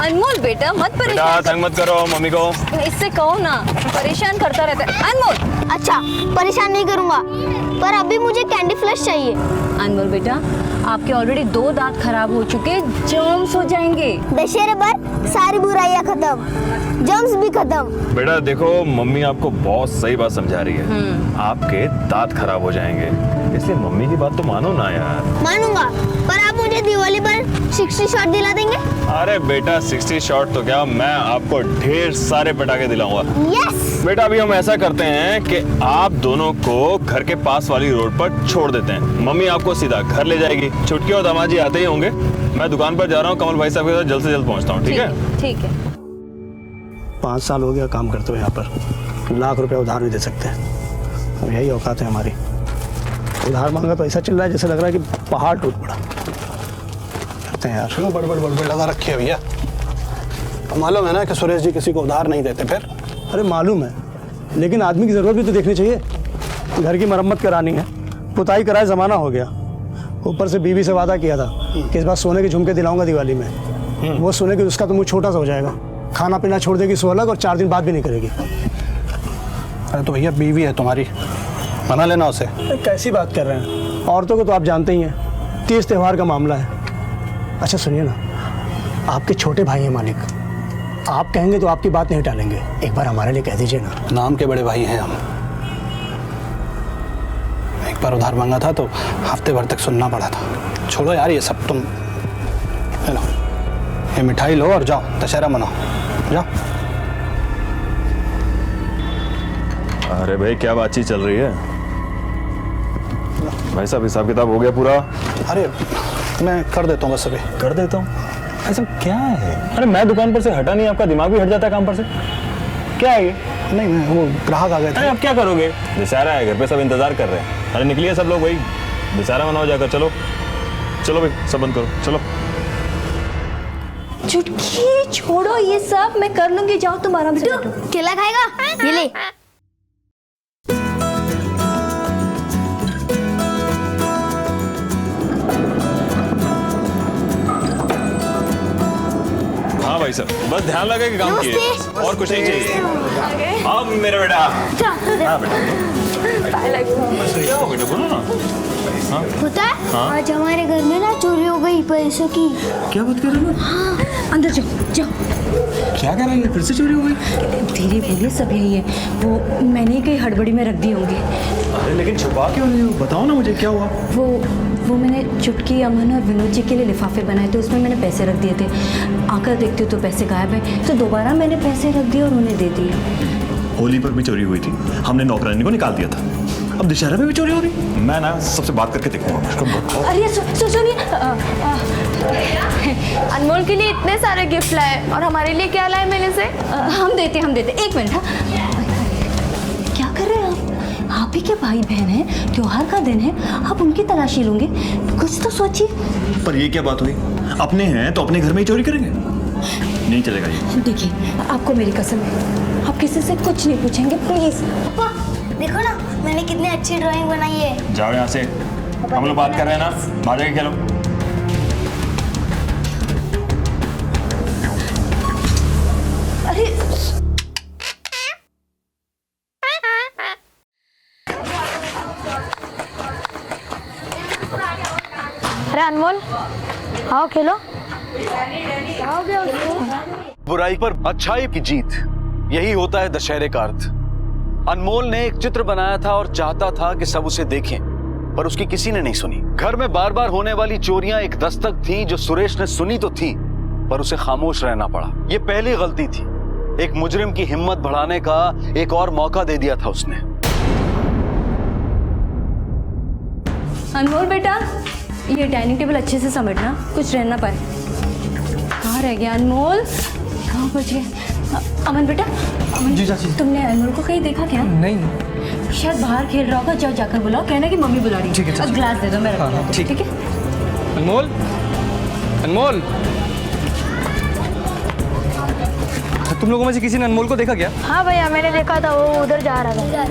अनमोल बेटा मत बेटा परेशान तंग मत करो मम्मी को। इससे कहो ना, परेशान करता रहता है। अनमोल अच्छा परेशान नहीं करूंगा, पर अभी मुझे कैंडी फ्लश चाहिए। अनमोल बेटा, आपके ऑलरेडी 2 दांत खराब हो चुके, जर्म्स हो जाएंगे। दशहरे पर सारी बुराइयां खत्म, जर्म्स भी खत्म। बेटा देखो मम्मी आपको बहुत सही बात समझा रही है। आपके दांत खराब हो जाएंगे, इसलिए मम्मी की बात तो मानो ना यार। मानूंगा, पर आप मुझे दिवाली पर 60 शॉट दिला देंगे? अरे बेटा 60 शॉट तो क्या, मैं आपको ढेर सारे पटाखे दिलाऊंगा। यस। बेटा अभी हम ऐसा करते हैं कि आप दोनों को घर के पास वाली रोड पर छोड़ देते हैं। मम्मी आपको सीधा घर ले जाएगी, छुटकी और दामाजी आते ही होंगे। मैं दुकान पर जा रहा हूँ, कमल भाई साहब के साथ जल्द से जल्द पहुँचता हूँ। ठीक है? ठीक है। 5 साल हो गया काम करते हुए यहाँ पर, लाख रुपए उधार नहीं दे सकते। अब यही औकात है हमारी। उधार मांगा तो ऐसा चल रहा है जैसे लग रहा है कि पहाड़ टूट पड़ा। करते हैं यार। क्यों बड़बड़ लगा रखी है भैया? मालूम है ना कि सुरेश जी किसी को उधार नहीं देते। फिर अरे मालूम है, लेकिन आदमी की ज़रूरत भी तो देखनी चाहिए। घर की मरम्मत करानी है, पुताई कराए ज़माना हो गया। ऊपर से बीवी से वादा किया था कि इस बार सोने के झुमके दिलाऊंगा दिवाली में। वो सोने की उसका तो मुँह छोटा सा हो जाएगा, खाना पीना छोड़ देगी 16 और 4 दिन बाद भी नहीं करेगी। अरे तो भैया बीवी है तुम्हारी, मना लेना उसे। कैसी बात कर रहे हैं? औरतों को तो आप जानते ही हैं, 30 त्योहार का मामला है। अच्छा सुनिए ना, आपके छोटे भाई हैं मालिक, आप कहेंगे तो आपकी बात नहीं टालेंगे। एक बार हमारे लिए कह दीजिए ना। नाम के बड़े भाई हैं हम। एक बार उधार मांगा था तो हफ्ते भर तक सुनना पड़ा था। छोड़ो यार ये सब, तुम लो ये मिठाई लो और जाओ दशहरा मनाओ, जाओ। अरे भाई क्या बातचीत चल रही है? भाई साहब हिसाब किताब हो गया पूरा? अरे मैं कर देता हूँ बस अभी। कर देता हूँ। ऐसा क्या है? अरे मैं दुकान पर से हटा नहीं, आपका दिमाग भी हट जाता है काम पर से। क्या है ये? नहीं मैं वो ग्राहक आ गए थे। अरे आप क्या करोगे? दशहरा है, घर पे सब इंतजार कर रहे हैं। अरे निकलिए सब लोग, भाई दशहरा मनाओ जाकर। चलो चलो भाई सब बंद करो, चलो। चुटकी छोड़ो ये सब, मैं कर लूंगी। जाओ तुम आराम से बैठो। केला खाएगा? ये ले। हाँ भाई साहब बस ध्यान लगा के काम किए, और कुछ नहीं चाहिए। हाँ मेरा बेटा। हाँ बेटा क्या हो बेटा, बोलो ना। हाँ पता है आज हमारे घर में ना चोरी हो गई पैसों की। क्या बात कर रहे हो? हाँ अंदर जाओ जाओ। क्या कह रही है? फिर से चोरी हो गई? धीरे बोलिए, सब यही है। वो मैंने कहीं हड़बड़ी में रख दी होंगी। अरे लेकिन छुपा क्यों नहीं हो? बताओ ना मुझे क्या हुआ। वो मैंने चुटकी, अमन और विनोद जी के लिए लिफाफे बनाए थे, उसमें मैंने पैसे रख दिए थे। आकर देखती हूँ तो पैसे गायब हैं, तो दोबारा मैंने पैसे रख दिए और उन्हें दे दिए। होली पर भी चोरी हुई थी, हमने नौकरानी को निकाल दिया था। अब दशहरा में भी चोरी हो रही। मैं ना सबसे बात करके देखूंगा। अरे सुनिए, अनमोल के लिए इतने सारे गिफ्ट लाए और हमारे लिए क्या लाए मेले से? हम देते 1 मिनट। हाँ क्या कर रहे हैं आप ही के भाई बहन हैं, त्योहार का दिन है, आप उनकी तलाशी लोगे? कुछ तो सोचिए। पर ये क्या बात हुई? अपने हैं तो अपने घर में ही चोरी करेंगे? नहीं चलेगा ये। देखिए आपको मेरी कसम है, आप किसी से कुछ नहीं पूछेंगे प्लीज। पापा देखो ना मैंने कितनी अच्छी ड्राइंग बनाई है। जाओ यहाँ से, हम लोग बात कर रहे हैं ना, बाहर जाके खेलो। अरे अरे अनमोल आओ खेलो। बुराई पर अच्छाई की जीत, यही होता है दशहरे का अर्थ। अनमोल ने एक चित्र बनाया था और चाहता था कि सब उसे देखें, पर उसकी किसी ने नहीं सुनी। घर में बार बार होने वाली चोरियां एक दस्तक थी जो सुरेश ने सुनी तो थी, पर उसे खामोश रहना पड़ा। ये पहली गलती थी। एक मुजरिम की हिम्मत बढ़ाने का एक और मौका दे दिया था उसने। अनमोल बेटा, ये डाइनिंग टेबल अच्छे से समेटना, कुछ रह ना पाए। कहाँ रह गया अनमोल? कहाँ बच गया? अमन बेटा, अमन जी चाची, तुमने अनमोल को कहीं देखा क्या? नहीं, शायद बाहर खेल रहा होगा, जाओ जाकर बुलाओ, कहना कि मम्मी बुला रही है। ठीक है चाची। ग्लास दे दो, मैं रख देती हूँ। ठीक है? अनमोल, अनमोल, तुम लोगों में से किसी ने अनमोल को देखा क्या? हाँ भैया मैंने देखा था, वो उधर जा रहा था।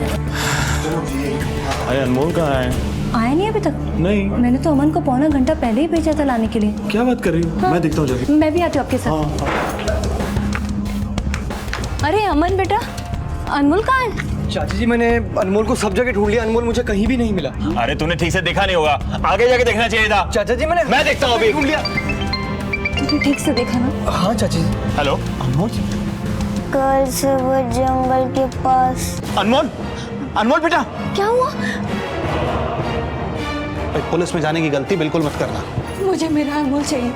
अरे अनमोल कहाँ है? आया नहीं अभी तक? नहीं। मैंने तो अमन को पौना घंटा पहले ही भेजा था लाने के लिए। क्या बात कर रही हो? हाँ। मैं देखता हूँ जाके। मैं भी आती हूँ आपके साथ। अरे अमन बेटा, अनमोल कहाँ है? चाची जी मैंने अनमोल को सब जगह ढूंढ लिया, अनमोल मुझे कहीं भी नहीं मिला। अरे तूने ठीक से देखा नहीं होगा, आगे जाके देखना चाहिए था। चाचा जी मैं देखता हूँ अभी। ढूंढ लिया। तूने ठीक से देखा ना? हाँ चाची जी। हेलो अनमोल कल से वो जंगल के पास। अनमोल, अनमोल बेटा, क्या हुआ? पुलिस में जाने की गलती बिल्कुल मत करना। मुझे मेरा अनमोल चाहिए,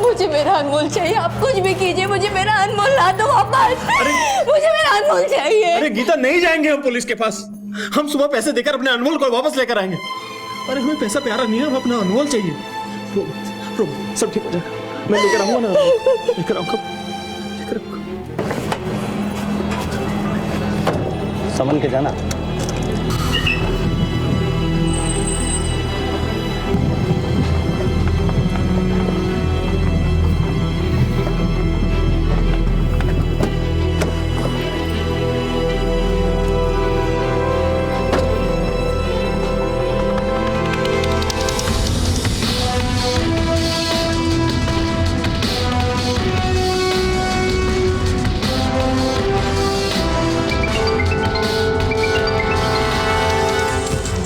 मुझे मेरा अनमोल चाहिए। आप कुछ भी कीजिए, मुझे मेरा अनमोल ला दो वापस। मुझे मेरा अनमोल चाहिए। अरे गीता, नहीं जाएंगे हम पुलिस के पास। हम सुबह पैसे देकर अपने अनमोल को वापस लेकर आएंगे। अरे हमें पैसा प्यारा नहीं है, हमें अपना अनमोल चाहिए। सब ठीक हो जाएगा, मैं लेकर आऊंगा ना, लेकर आऊंगा। समन के जाना।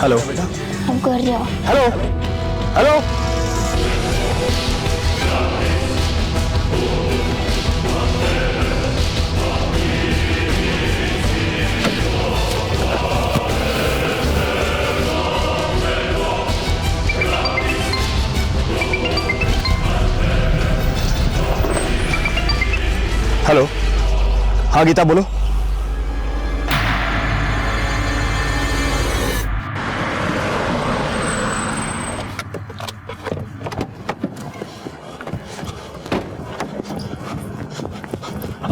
हेलो अब घर जाओ। Hello hello. हेलो, हाँ गीता बोलो।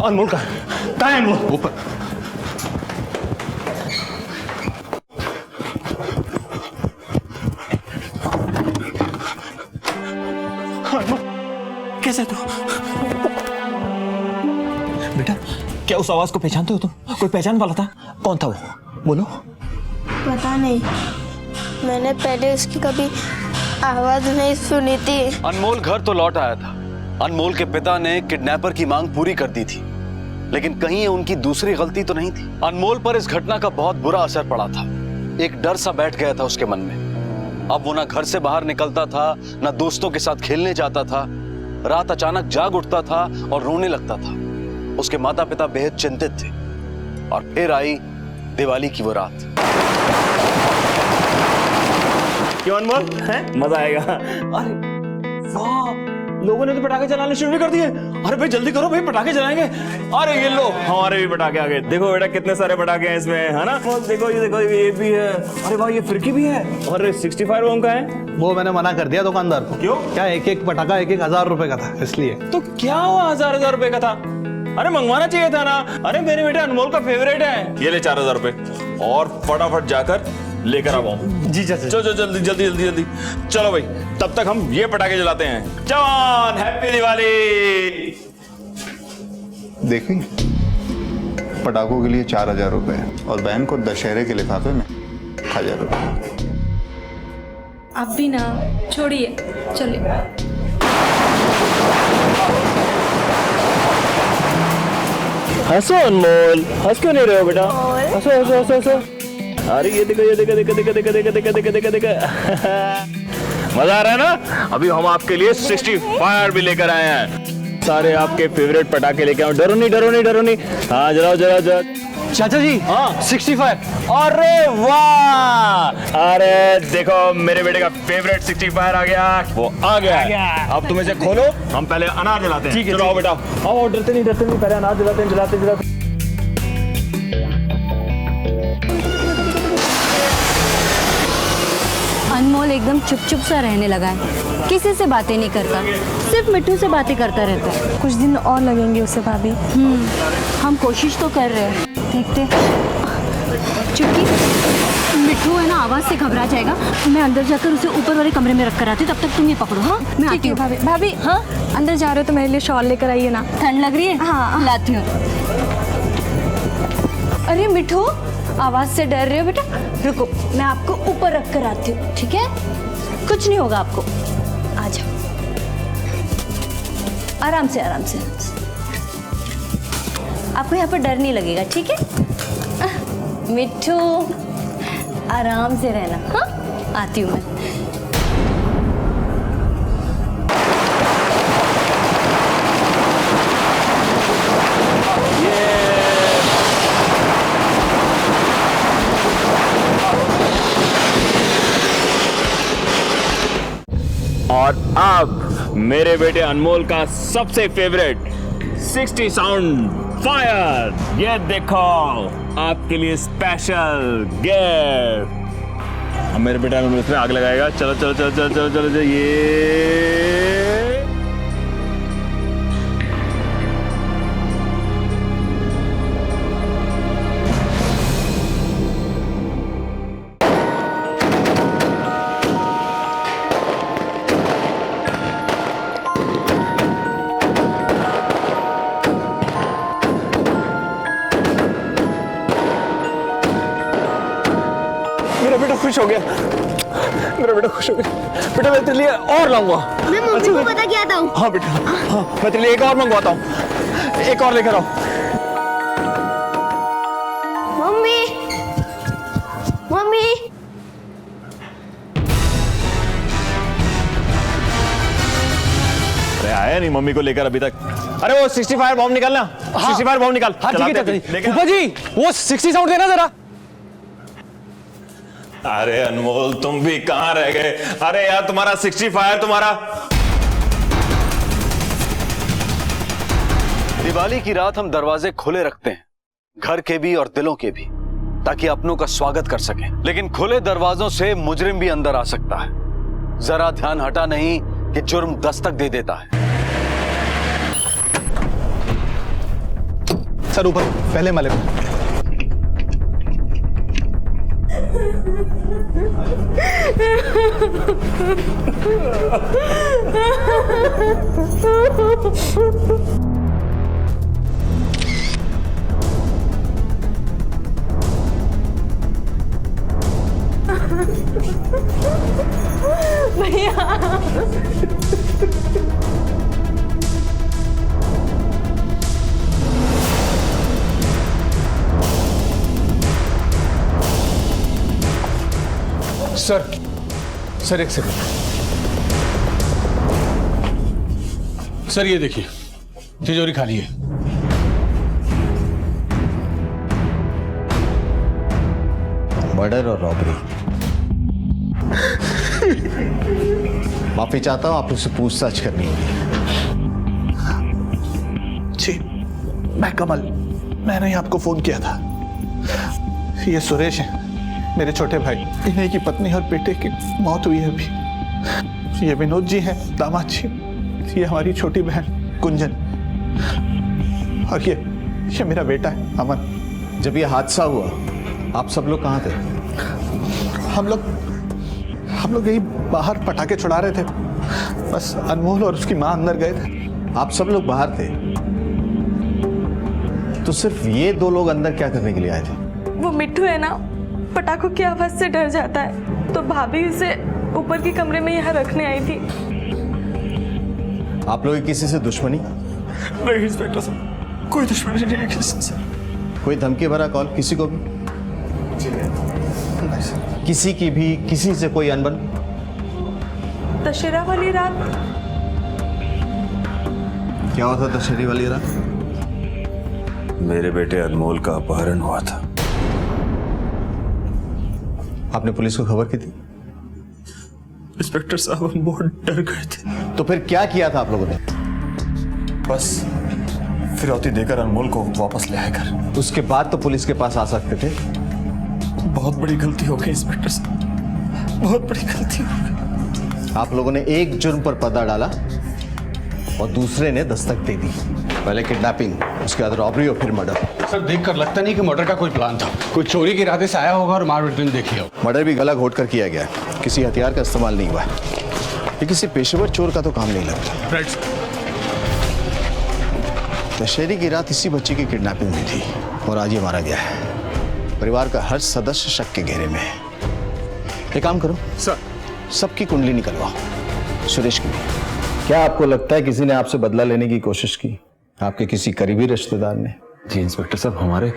अनमोल कहाँ है अनमोल? ऊपर। कैसे तू? बेटा, क्या उस आवाज को पहचानते हो तुम? कोई पहचान वाला था? कौन था वो? बोलो। पता नहीं, मैंने पहले उसकी कभी आवाज नहीं सुनी थी। अनमोल घर तो लौट आया था। अनमोल के पिता ने किडनैपर की मांग पूरी कर दी थी, लेकिन कहीं ये उनकी दूसरी गलती तो नहीं थी। अनमोल पर इस घटना का बहुत बुरा असर पड़ा था। एक डर सा बैठ गया था उसके मन में। अब वो ना घर से बाहर निकलता था, ना दोस्तों के साथ खेलने जाता था। रात अचानक जाग उठता था और रोने लगता था। उसके माता पिता बेहद चिंतित थे। और फिर आई दिवाली की वो रात। क्यों अनमोल, है मजा आएगा। अरे वाह, लोगों ने तो पटाखे चलाने शुरू कर दिए। अरे भाई जल्दी करो भाई, पटाखे जलाएंगे। अरे ये लो, हमारे भी पटाखे आ गए। देखो बेटा कितने सारे पटाखे हैं इसमें, है ना? देखो ये भी है। अरे वाह, ये फिरकी भी है। और 65 ओम का है। वो मैंने मना कर दिया दुकानदार को। क्यों? क्या एक एक पटाखा 1,000 रुपए का था, इसलिए। तो क्या हुआ, 1000 रुपए का था? अरे मंगवाना चाहिए था ना। अरे मेरे बेटे अनमोल का फेवरेट है। ये ले 4000 रुपए और फटाफट जाकर लेकर आओ। जी चाचा। चलो जल्दी जल्दी जल्दी जल्दी चलो भाई, तब तक हम ये पटाखे जलाते हैं। जवान, हैप्पी दिवाली। देखी, पटाखों के लिए 4000 रुपए और बहन को दशहरे के लिफाफे में 1000 रुपए। आप भी ना छोड़िए, चलिए। हंसो अनमोल, हंस क्यों नहीं रहे हो बेटा? हंसो हंसो हंसो हंसो। अरे ये देखो ये देखो देखो देखो देखो देखो देखो देखो देखो देखो। मजा आ रहा है ना? अभी हम आपके लिए 65 भी लेकर आए हैं। सारे आपके फेवरेट पटाखे लेके आओ। डरो नहीं डरो नहीं डरो नहीं। हाँ जलाओ जलाओ जलाओ। चाचा जी, हाँ 65। अरे वाह, अरे देखो मेरे बेटे का फेवरेट 65 आ गया। वो आ गया। अब तुम इसे खोलो, हम पहले अनार जलाते हैं। ठीक है, चलो आओ बेटा, आओ। डरते नहीं पहले अनार जलाते हैं। जलाते अनमोल एकदम चुप सा रहने लगा है, किसी से बातें नहीं करता, सिर्फ मिट्टू से बातें करता रहता है। कुछ दिन और लगेंगे उसे भाभी। हम कोशिश तो कर रहे हैं, देखते। चुटकी, मिट्टू है ना आवाज से घबरा जाएगा। मैं अंदर जाकर उसे ऊपर वाले कमरे में रख कर आती हूँ, तब तक तुम ये पकड़ो। हाँ मैं आती हूँ। भाभी भाभी, हाँ अंदर जा रहे हो तो मेरे लिए शॉल लेकर आइए ना। ठंड लग रही है? हाँ लाती हूँ। अरे मिट्टू, आवाज से डर रहे हो बेटा? रुको, मैं आपको ऊपर रख कर आती हूँ, ठीक है? कुछ नहीं होगा आपको। आ जाओ, आराम से आराम से आराम से। आपको यहाँ पर डर नहीं लगेगा, ठीक है? मिट्टू, आराम से रहना। हाँ, आती हूँ मैं। और अब मेरे बेटे अनमोल का सबसे फेवरेट 60 साउंड फायर, ये देखो आपके लिए स्पेशल गिफ्ट। अब मेरे बेटा अनमोल इसमें आग लगाएगा। चलो चलो चलो चलो चलो चलो, चलो ये मेरा बेटा खुश हो गया, मेरा बेटा खुश हो गया। बेटा मैं तेरे लिए और लाऊंगा। मैं मम्मी को पता क्या था? हाँ बेटा, हाँ मैं तेरे लिए एक और मंगवाता हूँ, एक और लेकर आओ। मम्मी, मम्मी, अरे आया नहीं मम्मी को लेकर अभी तक। अरे वो 65 बॉम्ब निकालना। 65 बॉम्ब निकाल। हाँ ठीक है चलाते चाचा लेके जी। फूफा जी वो 60 साउंड देना जरा। अरे अनमोल तुम भी कहां रह गए? अरे यार तुम्हारा 65 तुम्हारा। दिवाली की रात हम दरवाजे खुले रखते हैं, घर के भी और दिलों के भी, ताकि अपनों का स्वागत कर सकें। लेकिन खुले दरवाजों से मुजरिम भी अंदर आ सकता है। जरा ध्यान हटा नहीं कि जुर्म दस्तक दे देता है। सर ऊपर पहले माले पर। सर एक सेकंड। सर ये देखिए तिजोरी खाली है। मर्डर और रॉबरी। माफी चाहता हूं, आप उससे पूछताछ करनी होगी। जी मैं कमल, मैंने ही आपको फोन किया था। ये सुरेश है, मेरे छोटे भाई। इन्हीं की पत्नी और बेटे की मौत हुई है अभी। ये विनोद जी हैं, दामाद जी। ये हमारी छोटी बहन कुंजन, और ये मेरा बेटा है अमन। जब ये हादसा हुआ आप सब लोग कहाँ थे? हम लोग यही बाहर पटाखे छुड़ा रहे थे। बस अनमोल और उसकी माँ अंदर गए थे। आप सब लोग बाहर थे, तो सिर्फ ये दो लोग अंदर क्या करने के लिए आए थे? वो मिट्टू है ना, पटाखों की आवाज से डर जाता है, तो भाभी उसे ऊपर के कमरे में यहाँ रखने आई थी। आप लोग किसी से दुश्मनी? नहीं इंस्पेक्टर साहब, कोई दुश्मनी नहीं है किसी से। कोई धमकी भरा कॉल किसी को भी? किसी की भी किसी से कोई अनबन? दशहरा वाली रात। क्या हुआ था दशहरी वाली रात? मेरे बेटे अनमोल का अपहरण हुआ था। आपने पुलिस को खबर की थी? इंस्पेक्टर साहब हम बहुत डर गए थे। तो फिर क्या किया था आप लोगों ने? बस फिरौती देकर अनमोल को वापस ले आकर। उसके बाद तो पुलिस के पास आ सकते थे। बहुत बड़ी गलती हो गई इंस्पेक्टर साहब, बहुत बड़ी गलती हो गई। आप लोगों ने एक जुर्म पर पर्दा डाला और दूसरे ने दस्तक दे दी। पहले किडनैपिंग, उसके बाद रॉबरी और फिर मर्डर। सर देखकर लगता नहीं कि मर्डर का कोई प्लान था। कोई चोरी के इरादे से आया होगा और मार पीट देख लिया। मर्डर भी गला घोट कर किया गया, किसी हथियार का इस्तेमाल नहीं हुआ। ये किसी पेशेवर चोर का तो काम नहीं लगता। दशहरे की रात इसी बच्चे की किडनैपिंग हुई थी और आज ये मारा गया है। परिवार का हर सदस्य शक के घेरे में है। एक काम करो सर, सबकी कुंडली निकलवाओ, सुरेश की भी। क्या आपको लगता है किसी ने आपसे बदला लेने की कोशिश की, आपके किसी करीबी रिश्तेदार ने? जी इंस्पेक्टर साहब, हमारे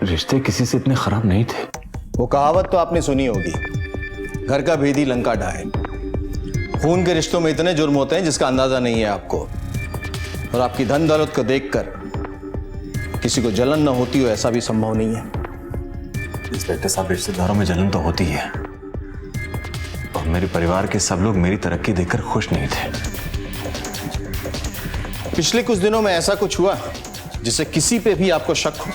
रिश्ते किसी से इतने खराब नहीं थे। वो कहावत तो आपने सुनी होगी, घर का भेदी लंका ढाए। खून के रिश्तों में इतने जुर्म होते हैं जिसका अंदाजा नहीं है आपको। और आपकी धन दौलत को देखकर किसी को जलन न होती हो ऐसा भी संभव नहीं है। इंस्पेक्टर साहब, रिश्तेदारों में जलन तो होती है, और मेरे परिवार के सब लोग मेरी तरक्की देखकर खुश नहीं थे। पिछले कुछ दिनों में ऐसा कुछ हुआ जिससे किसी पे भी आपको शक हो?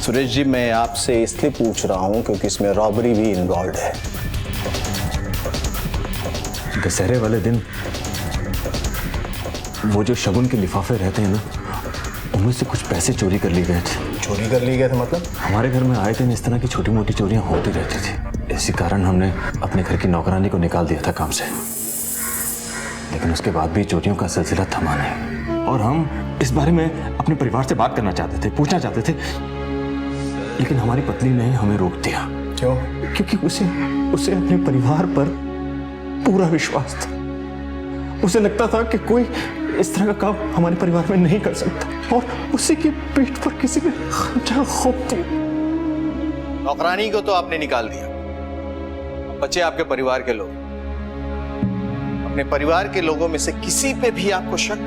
सुरेश जी, मैं आपसे इसलिए पूछ रहा हूं क्योंकि इसमें रॉबरी भी इन्वॉल्व है। दशहरे वाले दिन वो जो शगुन के लिफाफे रहते हैं ना, उनमें से कुछ पैसे चोरी कर लिए गए थे। चोरी कर लिए गए थे मतलब? हमारे घर में आए दिन इस तरह की छोटी मोटी चोरियां होती रहती थी। इसी कारण हमने अपने घर की नौकरानी को निकाल दिया था काम से, लेकिन उसके बाद भी चोरियों का सिलसिला थमा नहीं। और हम इस बारे में अपने परिवार से बात करना चाहते थे, पूछना चाहते थे, लेकिन हमारी पत्नी ने हमें रोक दिया। क्यों? क्योंकि उसे अपने परिवार पर पूरा विश्वास था। उसे लगता था कि कोई इस तरह का काम हमारे परिवार में नहीं कर सकता, और उसी के पेट पर किसी ने खंजर घोंप दिया। नौकरानी को तो आपने निकाल दिया, बचे आपके परिवार के लोग। अपने परिवार के लोगों में से किसी पे भी आपको शक?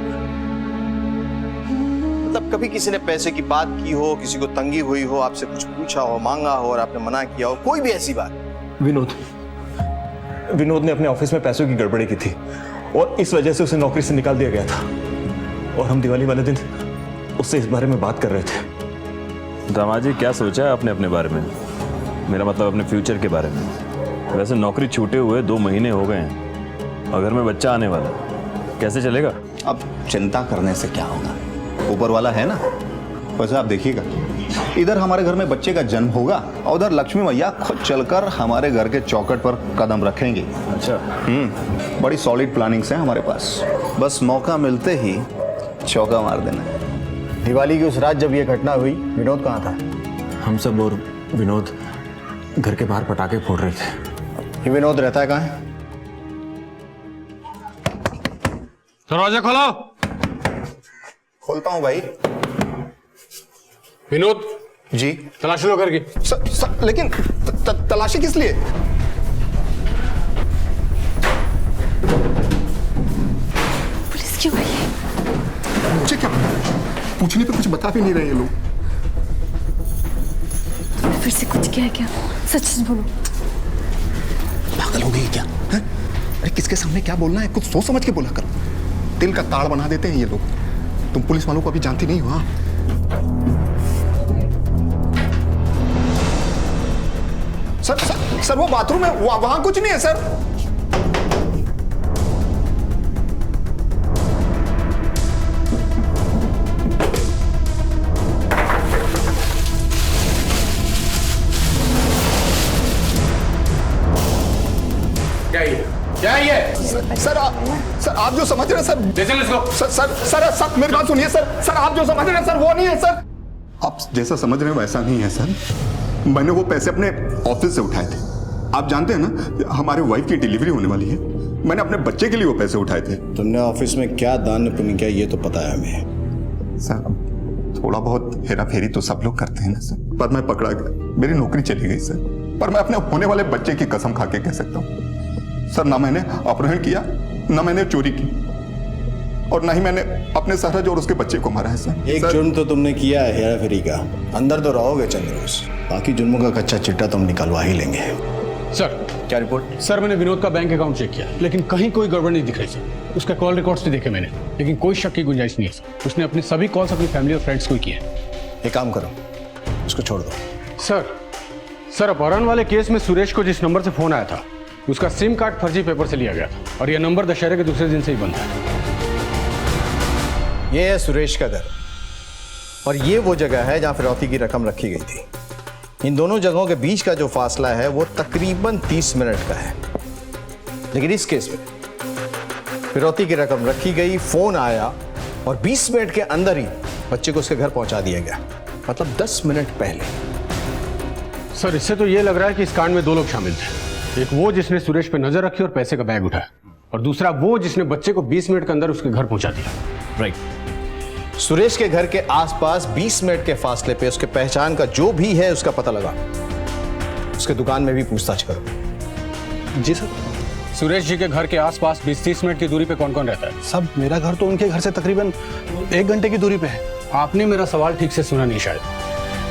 मतलब कभी किसी ने पैसे की बात की हो, किसी को तंगी हुई हो, आपसे कुछ पूछा हो, मांगा हो और आपने मना किया हो, कोई भी ऐसी बात? विनोद ने अपने ऑफिस में पैसों की गड़बड़ी की थी, और इस वजह से उसे नौकरी से निकाल दिया गया था। और हम दिवाली वाले दिन उससे इस बारे में बात कर रहे थे। दामाद जी, क्या सोचा है आपने अपने बारे में? मेरा मतलब अपने फ्यूचर के बारे में। वैसे नौकरी छूटे हुए 2 महीने हो गए हैं, और घर में बच्चा आने वाला, कैसे चलेगा? अब चिंता करने से क्या होगा, ऊपर वाला है ना। वैसे आप देखिएगा, इधर हमारे घर में बच्चे का जन्म होगा, और उधर लक्ष्मी मैया खुद चलकर हमारे घर के चौखट पर कदम रखेंगे। अच्छा। बड़ी सॉलिड प्लानिंग्स हैं हमारे पास, बस मौका मिलते ही चौका मार देना है। दिवाली की उस रात जब ये घटना हुई, विनोद कहाँ था? हम सब और विनोद घर के बाहर पटाखे फोड़ रहे थे। ये विनोद रहता है कहाँ है? दरवाजा खोलो। खोलता हूँ भाई। विनोद जी। तलाशी लो घर की। लेकिन तलाशी किस लिए? पुलिस क्यों आई है? मुझे क्या पूछने पे कुछ बता भी नहीं रहे ये लोग। तुमने फिर से कुछ किया क्या? सच बोलो। पागल हो गई क्या? है? अरे किसके सामने क्या बोलना है, कुछ सोच समझ के बोला करो। दिल का ताड़ बना देते हैं ये लोग। तुम पुलिस वालों को अभी जानती नहीं हो। हाँ, सर वो बाथरूम है, वहां कुछ नहीं है सर। क्या ये? सर आप जो समझ रहे हैं सर, मेरी बात सुनिए सर, आप जो समझ रहे हैं सर वो नहीं है सर। आप जैसा समझ रहे हैं वैसा नहीं है सर। मैंने वो पैसे अपने ऑफिस से उठाए थे। आप जानते हैं ना, हमारे वाइफ की डिलीवरी होने वाली है। मैंने अपने बच्चे के लिए वो पैसे उठाए थे। तुमने ऑफिस में क्या दान पुण्य किया ये तो पता है हमें। सर थोड़ा बहुत हेरा फेरी तो सब लोग करते हैं ना सर, पर मैं पकड़ा गया, मेरी नौकरी चली गई सर। पर मैं अपने होने वाले बच्चे की कसम खा के कह सकता हूँ सर, ना मैंने अपहरण किया, ना मैंने चोरी की, और ना ही मैंने अपने सहरज और उसके बच्चे को मारा है सर। एक जुर्म तो तुमने किया है हेरा फेरी का, अंदर तो रहोगे चंद रोज, बाकी जुर्मों का कच्चा चिट्टा तुम निकलवा ही लेंगे। सर क्या रिपोर्ट? सर मैंने विनोद का बैंक अकाउंट चेक किया, लेकिन कहीं कोई गड़बड़ नहीं दिख रही सर। उसका कॉल रिकॉर्ड्स भी देखे मैंने, लेकिन कोई शक की गुंजाइश नहीं है सर। उसने अपने सभी कॉल्स अपनी फैमिली और फ्रेंड्स को ही किए हैं। एक काम करो, उसको छोड़ दो। सर अपहरण वाले केस में सुरेश को जिस नंबर से फोन आया था, उसका सिम कार्ड फर्जी पेपर से लिया गया था, और यह नंबर दशहरे के दूसरे दिन से ही बंद है। ये है सुरेश का घर, और ये वो जगह है जहां फिरौती की रकम रखी गई थी। इन दोनों जगहों के बीच का जो फासला है वो तकरीबन 30 मिनट का है। लेकिन इस केस में फिरौती की रकम रखी गई, फोन आया, और 20 मिनट के अंदर ही बच्चे को उसके घर पहुंचा दिया गया, मतलब 10 मिनट पहले। सर इससे तो ये लग रहा है कि इस कांड में 2 लोग शामिल थे। एक वो जिसने सुरेश पे नजर रखी और पैसे का बैग उठाया, और दूसरा वो जिसने बच्चे को 20 मिनट के अंदर उसके घर पहुंचा दिया। राइट। सुरेश के घर के आसपास 20 मिनट के फासले पे उसके पहचान का जो भी है उसका पता लगा। उसके दुकान में भी पूछताछ करो। जी सर। सुरेश जी के घर के आसपास 20-30 मिनट की दूरी पे कौन कौन रहता है? साहब मेरा घर तो उनके घर से तकरीबन 1 घंटे की दूरी पे है। आपने मेरा सवाल ठीक से सुना नहीं शायद।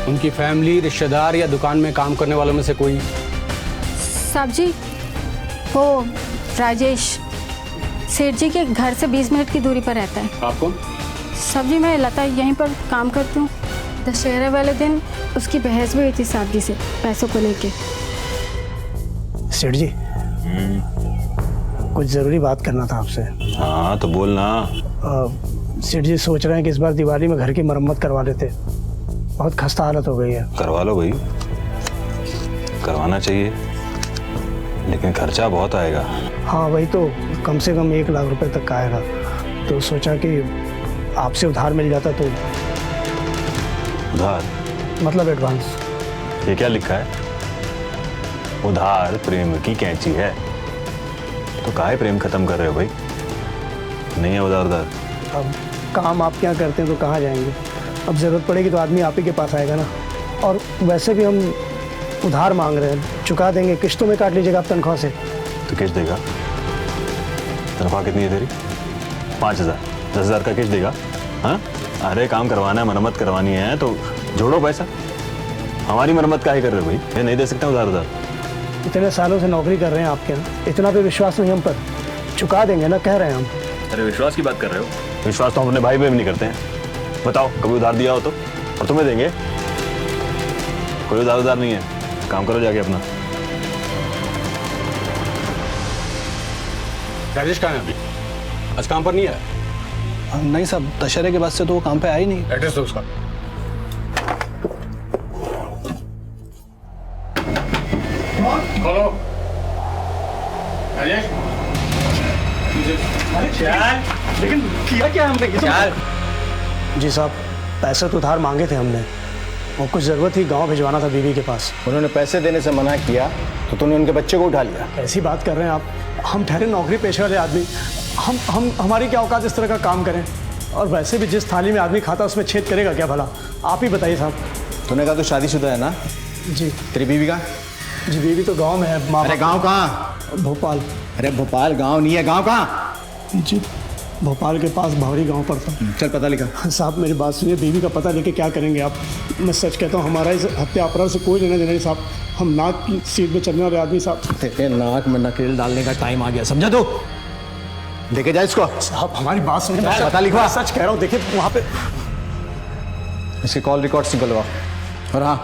उनकी फैमिली, रिश्तेदार या दुकान में काम करने वालों में से कोई? साहब जी, वो राजेश सेठ जी के घर से 20 मिनट की दूरी पर रहता है। आप कौन? साहब जी, मैं लता यहीं पर काम करती हूँ। दशहरे वाले दिन उसकी बहस भी हुई थी साहब जी से पैसों को लेके। सेठ जी, कुछ ज़रूरी बात करना था आपसे। हाँ तो बोल ना। सेठ जी सोच रहे हैं कि इस बार दिवाली में घर की मरम्मत करवा लेते। बहुत खस्ता हालत हो गई है। करवा लो भाई, करवाना चाहिए, लेकिन खर्चा बहुत आएगा। हाँ वही तो, कम से कम 1 लाख रुपए तक का आएगा। तो सोचा कि आपसे उधार मिल जाता तो। उधार मतलब एडवांस। ये क्या लिखा है? उधार प्रेम की कैंची है। तो काहे प्रेम खत्म कर रहे हो भाई? नहीं है उधार उधार। अब काम आप क्या करते हैं तो कहाँ जाएंगे? अब ज़रूरत पड़ेगी तो आदमी आप ही के पास आएगा ना। और वैसे भी हम उधार मांग रहे हैं, चुका देंगे, किश्तों में काट लीजिएगा आप तनख्वाह से। तो किश्त देगा? तनख्वाह कितनी है तेरी? 5,000। 10,000 का किश्त देगा? हाँ, अरे काम करवाना है, मरम्मत करवानी है तो जोड़ो पैसा। हमारी मरम्मत काहे कर रहे हो भाई? ये नहीं दे सकते उधार उधार। इतने सालों से नौकरी कर रहे हैं आपके यहाँ, इतना भी विश्वास नहीं हम पर? चुका देंगे ना, कह रहे हैं हम। अरे विश्वास की बात कर रहे हो? विश्वास तो हम अपने भाई पे भी नहीं करते हैं। बताओ कभी उधार दिया हो तो? और तुम्हें देंगे? कोई उधार उधार नहीं है, काम करो जाके अपना। राजेश कहाँ है अभी? आज काम पर नहीं आया? नहीं साहब, दशहरे के बाद से तो वो काम पे आया ही नहीं। एड्रेस दो उसका। खोलो। राजेश, लेकिन किया क्या हमने? जी साहब, पैसे तो उधार मांगे थे हमने, और कुछ ज़रूरत थी, गांव भिजवाना था बीवी के पास। उन्होंने पैसे देने से मना किया तो तूने उनके बच्चे को उठा लिया। ऐसी बात कर रहे हैं आप? हम ठहरे नौकरी पेशे वाले आदमी, हमारी क्या औकात इस तरह का काम करें? और वैसे भी जिस थाली में आदमी खाता उसमें छेद करेगा क्या भला? आप ही बताइए साहब। तूने कहा तो शादीशुदा है ना? जी। तेरी बीवी का? जी बीवी तो गांव में है। अरे गांव कहाँ? भोपाल। अरे भोपाल गांव नहीं है, गांव कहाँ? जी भोपाल के पास भावरी गांव पड़ता। चल पता लिखा। साहब मेरी बात सुनिए, बीवी का पता लेके क्या करेंगे आप? मैं सच कहता हूँ, हमारा इस हत्या अपराध से कोई लेना देना नहीं साहब। हम नाक की सीट में चलने वाले आदमी साहब। तेरे नाक में नकेल डालने का टाइम आ गया, समझा? तू लेके जा इसको। साहब हमारी बात सुनिए, पता लिखवा। सच कह रहा हूँ, देखिए वहाँ पे इसके कॉल रिकॉर्ड्स निकलवा। और हाँ,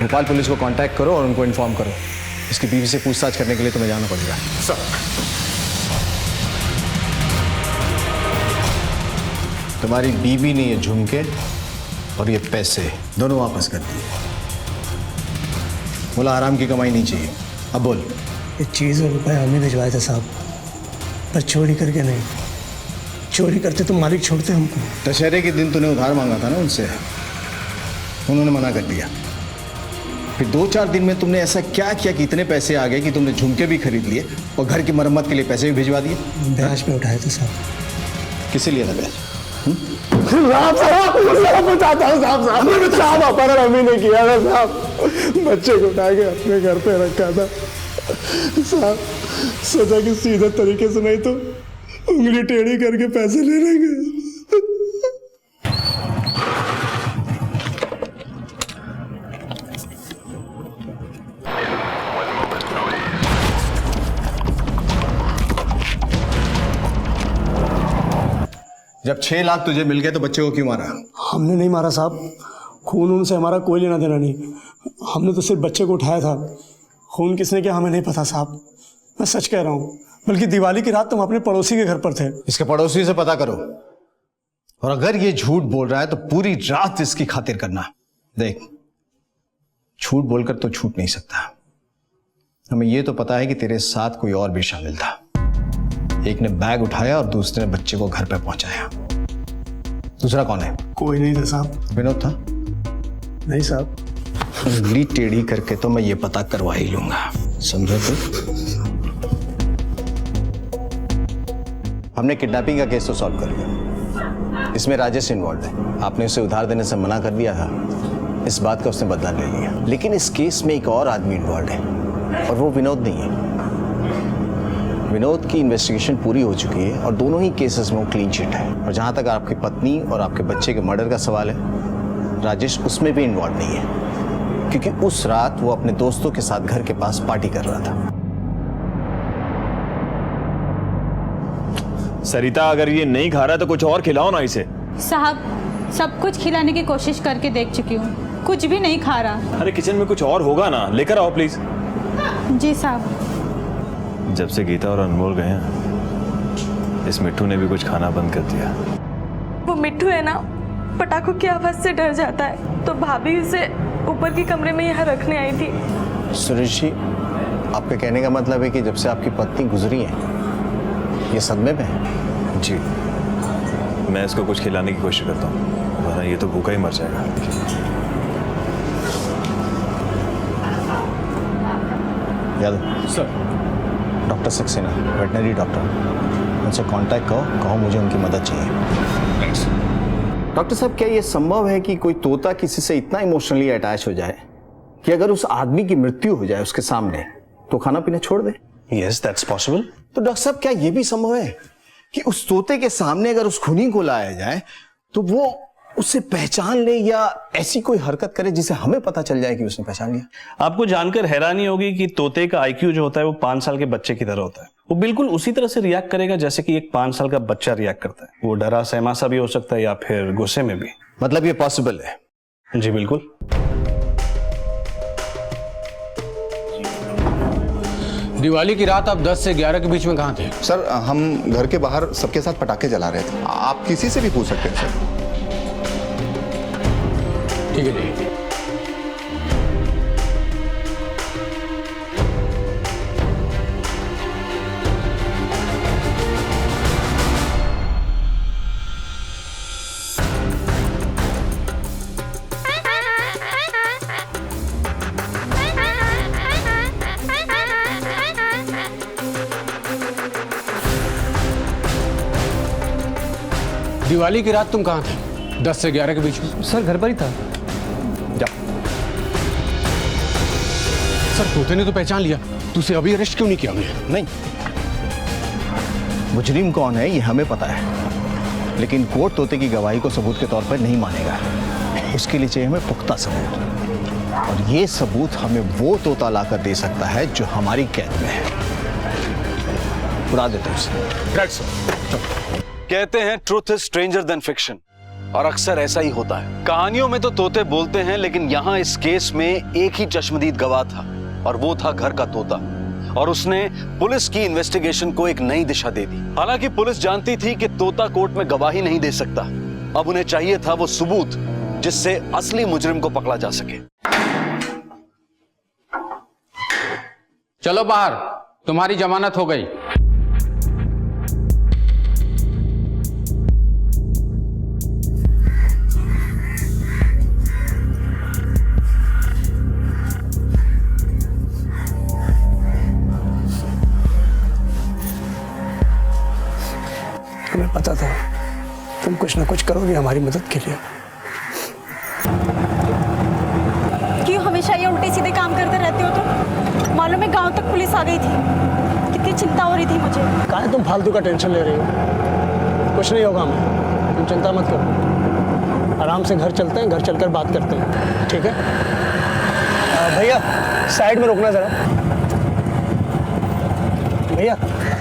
भोपाल पुलिस को कांटेक्ट करो और उनको इन्फॉर्म करो। इसकी बीवी से पूछताछ करने के लिए तुम्हें जाना पड़ेगा। सर। तुम्हारी बीवी ने ये झुमके और ये पैसे दोनों वापस कर दिए। बोला आराम की कमाई नहीं चाहिए। अब बोल। ये चीज़ और रुपये हमने भिजवाए थे साहब, पर चोरी करके नहीं। चोरी करते तो मालिक छोड़ते हमको। दशहरे के दिन तूने उधार मांगा था ना उनसे, उन्होंने मना कर दिया। फिर 2-4 दिन में तुमने ऐसा क्या किया कि इतने पैसे आ गए कि तुमने झुमके भी खरीद लिए और घर की मरम्मत के लिए पैसे भी भिजवा दिए? ब्याज पे उठाए थे साहब। किसे लिया था ब्याज? साहब अपहरण हम ही ने किया था साहब। बच्चे को उठा के अपने घर पे रखा था साहब। सोचा कि सीधे तरीके से नहीं तो उंगली टेढ़ी करके पैसे ले लेंगे। जब 6 लाख तुझे मिल गए तो बच्चे को क्यों मारा? हमने नहीं मारा साहब, खून उनसे हमारा कोई लेना देना नहीं। हमने तो सिर्फ बच्चे को उठाया था। खून किसने किया हमें नहीं पता साहब, मैं सच कह रहा हूँ। बल्कि दिवाली की रात तुम अपने पड़ोसी के घर पर थे। इसके पड़ोसी से पता करो, और अगर ये झूठ बोल रहा है तो पूरी रात इसकी खातिर करना। देख, झूठ बोलकर तो छूट नहीं सकता। हमें ये तो पता है कि तेरे साथ कोई और भी शामिल था। एक ने बैग उठाया और दूसरे ने बच्चे को घर पर पहुंचाया। दूसरा कौन है? कोई नहीं था साहब। विनोद था? नहीं साहब। उंगली टेढ़ी करके तो मैं ये पता करवा ही लूंगा, समझे तो? हमने किडनैपिंग का केस तो सॉल्व कर लिया। इसमें राजेश इन्वॉल्व है। आपने उसे उधार देने से मना कर दिया था, इस बात का उसने बदला ले लिया। लेकिन इस केस में एक और आदमी इन्वॉल्व है और वो विनोद नहीं है। विनोद की इन्वेस्टिगेशन पूरी हो चुकी है और दोनों ही केसेस में वो क्लीन चिट है। और जहां तक आपकी पत्नी और आपके बच्चे के मर्डर का सवाल है, राजेश उसमें भी इन्वॉल्व नहीं है, क्योंकि उस रात वो अपने दोस्तों के साथ घर के पास पार्टी कर रहा था। सरिता, अगर ये नहीं खा रहा तो कुछ और खिलाओ ना इसे। साहब, सब कुछ खिलाने की कोशिश करके देख चुकी हूँ, कुछ भी नहीं खा रहा। अरे किचन में कुछ और होगा ना, लेकर आओ प्लीज। जी साहब। जब से गीता और अनमोल गए हैं, इस मिट्टू ने भी कुछ खाना बंद कर दिया। वो मिट्टू है ना, पटाखों की आवाज से डर जाता है, तो भाभी उसे ऊपर के कमरे में यहाँ रखने आई थी। सुरेश जी, आपके कहने का मतलब है कि जब से आपकी पत्नी गुजरी है ये सदमे में है? जी, मैं इसको कुछ खिलाने की कोशिश करता हूँ, वरना ये तो भूखा ही मर जाएगा। Yadav sir, doctor Saxena, veterinary doctor, उनसे कांटेक्ट कहो मुझे उनकी मदद चाहिए। डॉक्टर साहब, क्या ये संभव है कि कोई तोता किसी से इतना इमोशनली अटैच हो जाए कि अगर उस आदमी की मृत्यु हो जाए उसके सामने तो खाना पीना छोड़ दे? Yes, that's possible. तो डॉक्टर साहब, क्या ये भी संभव है कि उस तोते के सामने अगर उस खूनी को लाया जाए तो वो उससे पहचान ले या ऐसी कोई हरकत करे जिसे हमें पता चल जाए कि उसने पहचान लिया? आपको जानकर हैरानी होगी कि तोते का आईक्यू जो होता है वो 5 साल के बच्चे की तरह होता है। वो बिल्कुल उसी तरह से रिएक्ट करेगा जैसे कि एक 5 साल का बच्चा रिएक्ट करता है। वो डरा सहमा सा भी हो सकता है या फिर गुस्से में भी। मतलब ये पॉसिबल है? जी बिल्कुल। दिवाली की रात आप 10 से 11 के बीच में कहाँ थे? सर, हम घर के बाहर सबके साथ पटाखे जला रहे थे। आप किसी से भी पूछ सकते हैं सर। ठीक है जी। दिवाली की रात तुम कहाँ थे 10 से 11 के बीच में? सर घर पर ही था। जा। सर, तोते ने तो पहचान लिया, तो उसे अभी अरेस्ट क्यों नहीं किया हमने? नहीं, मुजरिम कौन है ये हमें पता है, लेकिन कोर्ट तोते की गवाही को सबूत के तौर पर नहीं मानेगा। उसके लिए चाहिए हमें पुख्ता सबूत, और ये सबूत हमें वो तोता लाकर दे सकता है जो हमारी कैद में है। उड़ा देते उसे। कहते हैं truth is stranger then fiction, और अक्सर ऐसा ही होता है। कहानियों में तो तोते बोलते हैं, लेकिन यहाँ इस केस में एक ही चश्मदीद गवाह था और वो था घर का तोता, और उसने पुलिस की इन्वेस्टिगेशन को एक नई दिशा दे दी। हालांकि पुलिस जानती थी कि तोता कोर्ट में गवाही नहीं दे सकता। अब उन्हें चाहिए था वो सबूत जिससे असली मुजरिम को पकड़ा जा सके। चलो बाहर, तुम्हारी जमानत हो गई। हमें पता था तुम कुछ ना कुछ करोगे हमारी मदद के लिए। क्यों हमेशा ये उल्टे सीधे काम करते रहते हो? तो मालूम है गांव तक पुलिस आ गई थी, कितनी चिंता हो रही थी मुझे। काहे तुम फालतू का टेंशन ले रही हो? कुछ नहीं होगा हमें, तुम चिंता मत करो। आराम से घर चलते हैं, घर चलकर बात करते हैं, ठीक है? भैया साइड में रुकना जरा।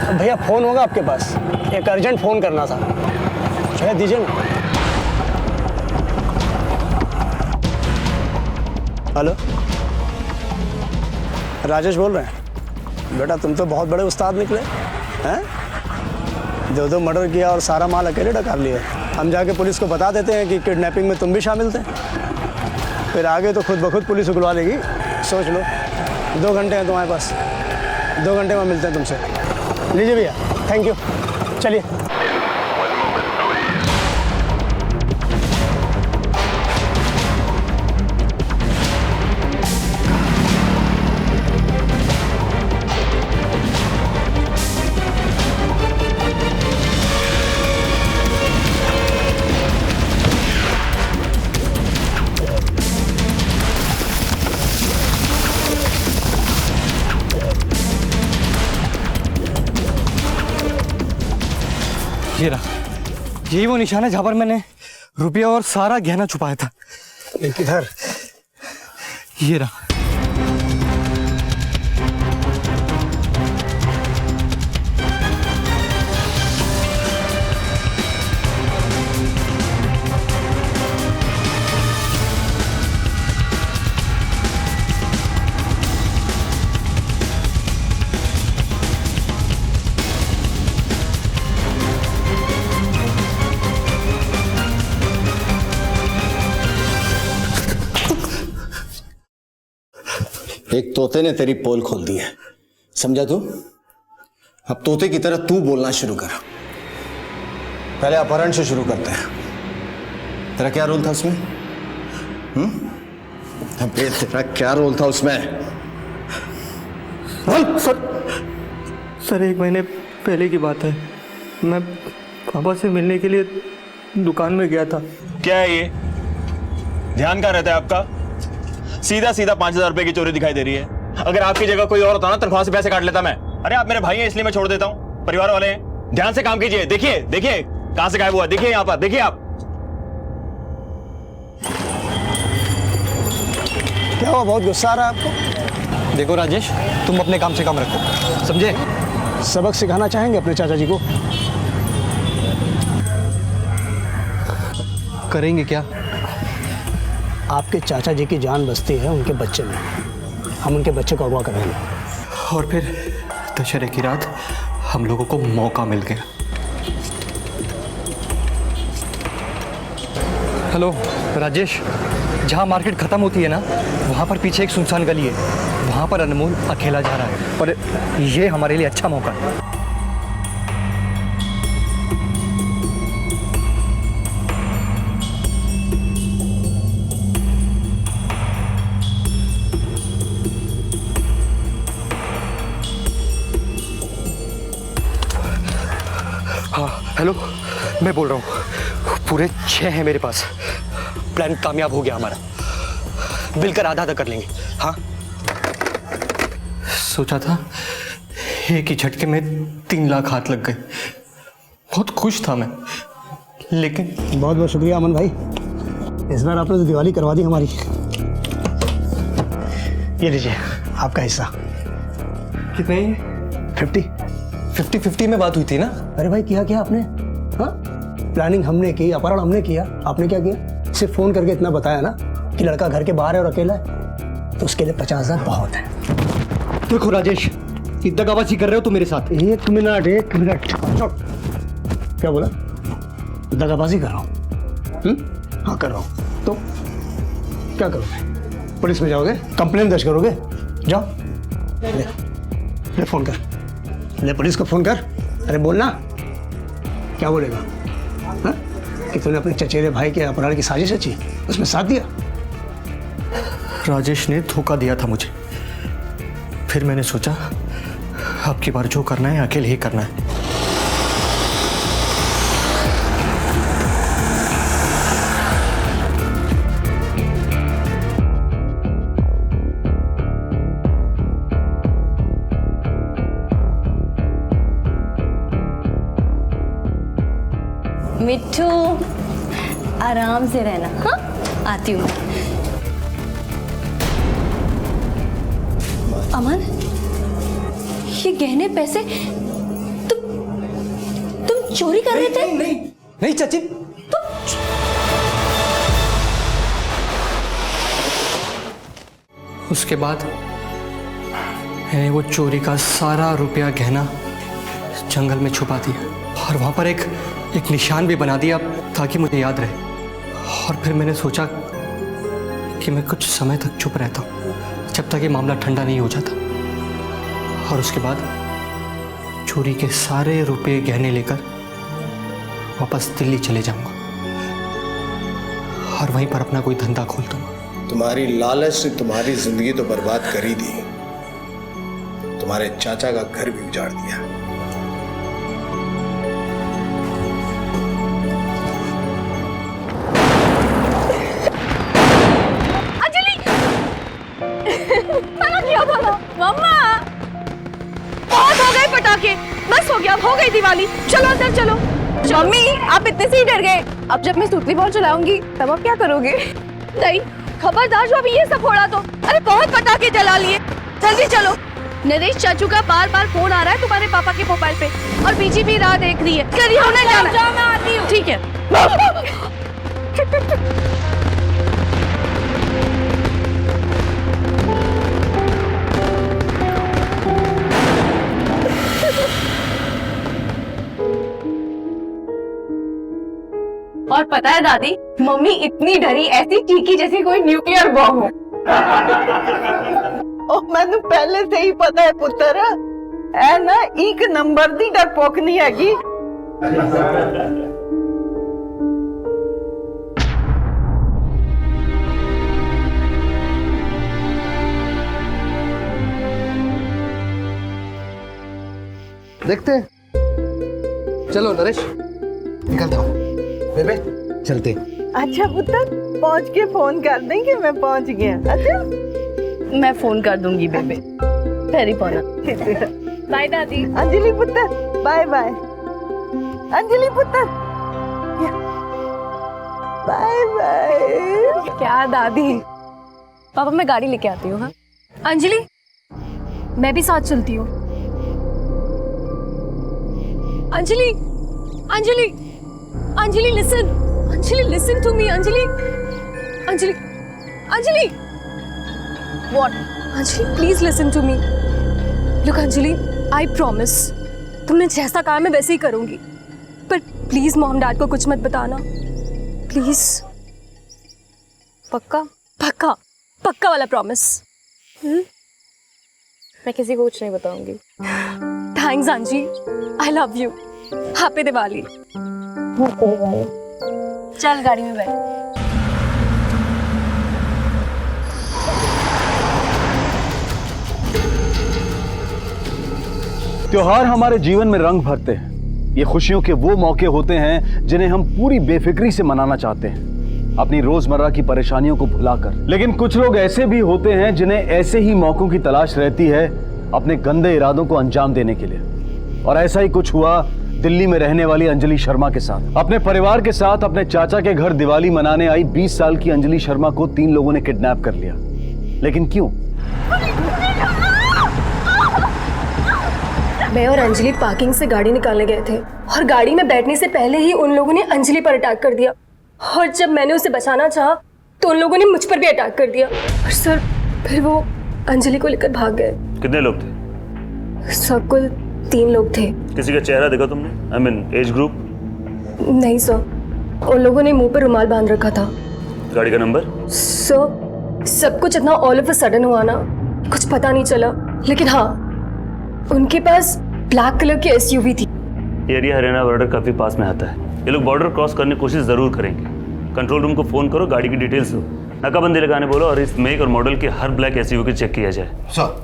भैया फोन होगा आपके पास? एक अर्जेंट फोन करना था, शायद दीजिए ना। हेलो, राजेश बोल रहे हैं। बेटा तुम तो बहुत बड़े उस्ताद निकले हैं, 2 मर्डर किया और सारा माल अकेले डकार लिया। हम जाके पुलिस को बता देते हैं कि किडनैपिंग में तुम भी शामिल थे, फिर आगे तो खुद ब खुद पुलिस उगलवा लेगी। सोच लो, 2 घंटे हैं तुम्हारे पास, 2 घंटे में मिलते हैं तुमसे। लीजिए भैया, थैंक यू, चलिए। ये रहा, यही वो निशान है जहां पर मैंने रुपया और सारा गहना छुपाया था। किधर? ये रहा। एक तोते ने तेरी पोल खोल दी है, समझा तू? अब तोते की तरह तू बोलना शुरू कर। पहले अपहरण से शुरू करते हैं। तेरा क्या रोल था उसमें? अबे तेरा क्या रोल था उसमें? सर 1 महीने पहले की बात है, मैं पापा से मिलने के लिए दुकान में गया था। क्या है ये? ध्यान कहाँ रहता है आपका? सीधा सीधा 5,000 रुपए की चोरी दिखाई दे रही है। अगर आपकी जगह कोई और होता ना, तनख्वाह से पैसे काट लेता मैं। अरे आप मेरे भाई हैं इसलिए मैं छोड़ देता हूँ, परिवार वाले हैं। ध्यान से काम कीजिए। देखिए देखिए कहां से गायब हुआ, देखिए यहां पर, देखिए आप। क्या हुआ, बहुत गुस्सा आ रहा है आपको? देखो राजेश, तुम अपने काम से काम रखो, समझे? सबक सिखाना चाहेंगे अपने चाचा जी को? करेंगे क्या? आपके चाचा जी की जान बसती है उनके बच्चे में। हम उनके बच्चे को अगवा करेंगे। और फिर दशहरे की रात हम लोगों को मौका मिल गया। हेलो राजेश, जहाँ मार्केट खत्म होती है ना, वहाँ पर पीछे एक सुनसान गली है, वहाँ पर अनमोल अकेला जा रहा है, पर ये हमारे लिए अच्छा मौका है। हेलो, मैं बोल रहा हूँ, पूरे 6 हैं मेरे पास। प्लान कामयाब हो गया हमारा, मिलकर आधा आधा कर लेंगे। हाँ, सोचा था एक ही झटके में 3 लाख हाथ लग गए। बहुत खुश था मैं, लेकिन बहुत बहुत शुक्रिया अमन भाई, इस बार आपने तो दिवाली करवा दी हमारी। ये लीजिए आपका हिस्सा। कितने? 50-50 में बात हुई थी ना? अरे भाई किया क्या आपने? हाँ, प्लानिंग हमने की, अपहरण हमने किया, आपने क्या किया? सिर्फ फोन करके इतना बताया ना कि लड़का घर के बाहर है और अकेला है, तो उसके लिए 50,000 बहुत है। देखो राजेश, दगाबाजी कर रहे हो तुम मेरे साथ। एक मिनट क्या बोला? दगाबाजी कर रहा हूँ? हाँ कर रहा हूँ। तो क्या करोगे? पुलिस में जाओगे, कंप्लेन दर्ज करोगे? जाओ, ले फोन कर, ले पुलिस को फोन कर। अरे बोलना, क्या बोलेगा? हाँ? कि तूने अपने चचेरे भाई के अपहरण की साजिश रची, उसमें साथ दिया? राजेश ने धोखा दिया था मुझे, फिर मैंने सोचा अब की बार जो करना है अकेले ही करना है। मिट्टू, आराम से रहना। हाँ, आती हूँ। अमन, ये गहने पैसे तुम चोरी कर रहे थे? नहीं चाची, उसके बाद मैंने वो चोरी का सारा रुपया गहना जंगल में छुपा दिया और वहां पर एक निशान भी बना दिया ताकि मुझे याद रहे। और फिर मैंने सोचा कि मैं कुछ समय तक चुप रहता हूँ जब तक ये मामला ठंडा नहीं हो जाता, और उसके बाद चोरी के सारे रुपए गहने लेकर वापस दिल्ली चले जाऊंगा और वहीं पर अपना कोई धंधा खोल दूंगा। तुम्हारी लालच ने तुम्हारी जिंदगी तो बर्बाद कर ही दी, तुम्हारे चाचा का घर भी उजाड़ दिया। मम्मा, बहुत हो गए पटाखे, बस हो गया, हो गई दिवाली। चलो अंदर चलो। मम्मी आप इतने से ही डर गए। अब जब मैं सूतली बॉल चलाऊंगी तब आप क्या करोगे? नहीं खबरदार जो अभी ये सब फोड़ा तो। अरे बहुत पटाखे जला लिए, जल्दी चलो। नरेश चाचू का बार बार फोन आ रहा है तुम्हारे पापा के मोबाइल पे और बीजी भी राह देख रही है। करिए होने जाना। मैं आती हूँ। ठीक है। और पता है दादी, मम्मी इतनी डरी ऐसी चीखी जैसे कोई न्यूक्लियर बॉम्ब हो। मैंने पहले से ही पता है पुत्र, है ना, एक नंबर दी डरपोक नहीं हैगी। देखते हैं। चलो नरेश निकलते हो। बेबे चलते। अच्छा पुत्र, पहुंच के फोन कर देंगे मैं पहुंच गया। अच्छा मैं फोन कर दूंगी बेबे। फेरी पौना। बाय दादी। अंजलि पुत्र बाय बाय। अंजलि पुत्र बाय बाय। क्या दादी? पापा मैं गाड़ी लेके आती हूँ। हाँ अंजलि मैं भी साथ चलती हूँ। Anjali Anjali Anjali listen. Anjali listen to me. Anjali Anjali Anjali what? Anjali please listen to me. Look Anjali I promise तुमने जैसा कहा मैं वैसे ही करूंगी, पर प्लीज मॉम डैड को कुछ मत बताना प्लीज। पक्का? पक्का पक्का वाला प्रॉमिस। मैं किसी को कुछ नहीं बताऊंगी। थैंक्स अंजी, I love you. Happy Diwali. चल गाड़ी में बैठ। त्योहार हमारे जीवन में रंग भरते हैं। ये खुशियों के वो मौके होते हैं जिन्हें हम पूरी बेफिक्री से मनाना चाहते हैं, अपनी रोजमर्रा की परेशानियों को भुलाकर। लेकिन कुछ लोग ऐसे भी होते हैं जिन्हें ऐसे ही मौकों की तलाश रहती है अपने गंदे इरादों को अंजाम देने के लिए। और ऐसा ही कुछ हुआ दिल्ली में रहने वाली अंजलि शर्मा के साथ। अपने परिवार के साथ अपने चाचा के घर दिवाली मनाने आई 20 साल की अंजलि शर्मा को 3 लोगों ने किडनैप कर लिया। लेकिन क्यों? मैं और अंजलि पार्किंग से गाड़ी निकालने गए थे और गाड़ी में बैठने से पहले ही उन लोगों ने अंजलि पर अटैक कर दिया। और जब मैंने उसे बचाना चाहा तो उन लोगों ने मुझ पर भी अटैक कर दिया। और सर फिर वो अंजलि को लेकर भाग गए। कितने लोग थे? सब कुल 3 लोग थे। किसी का चेहरा देखा तुमने? I mean age group? नहीं सर, उन लोगों ने मुंह पर रुमाल बांध रखा था। गाड़ी का नंबर? सर सब कुछ इतना ऑल ऑफ अ सडन हुआ ना, कुछ पता नहीं चला। लेकिन हाँ उनके पास ब्लैक कलर की एसयूवी थी। एरिया हरियाणा बॉर्डर काफी पास में आता है। ये लोग बॉर्डर क्रॉस करने की कोशिश जरूर करेंगे। कंट्रोल रूम को फोन करो, गाड़ी की डिटेल्स दो, नाकाबंदी लगाने बोलो और इस मेक और मॉडल के हर ब्लैक एसयूवी को चेक किया जाए। सर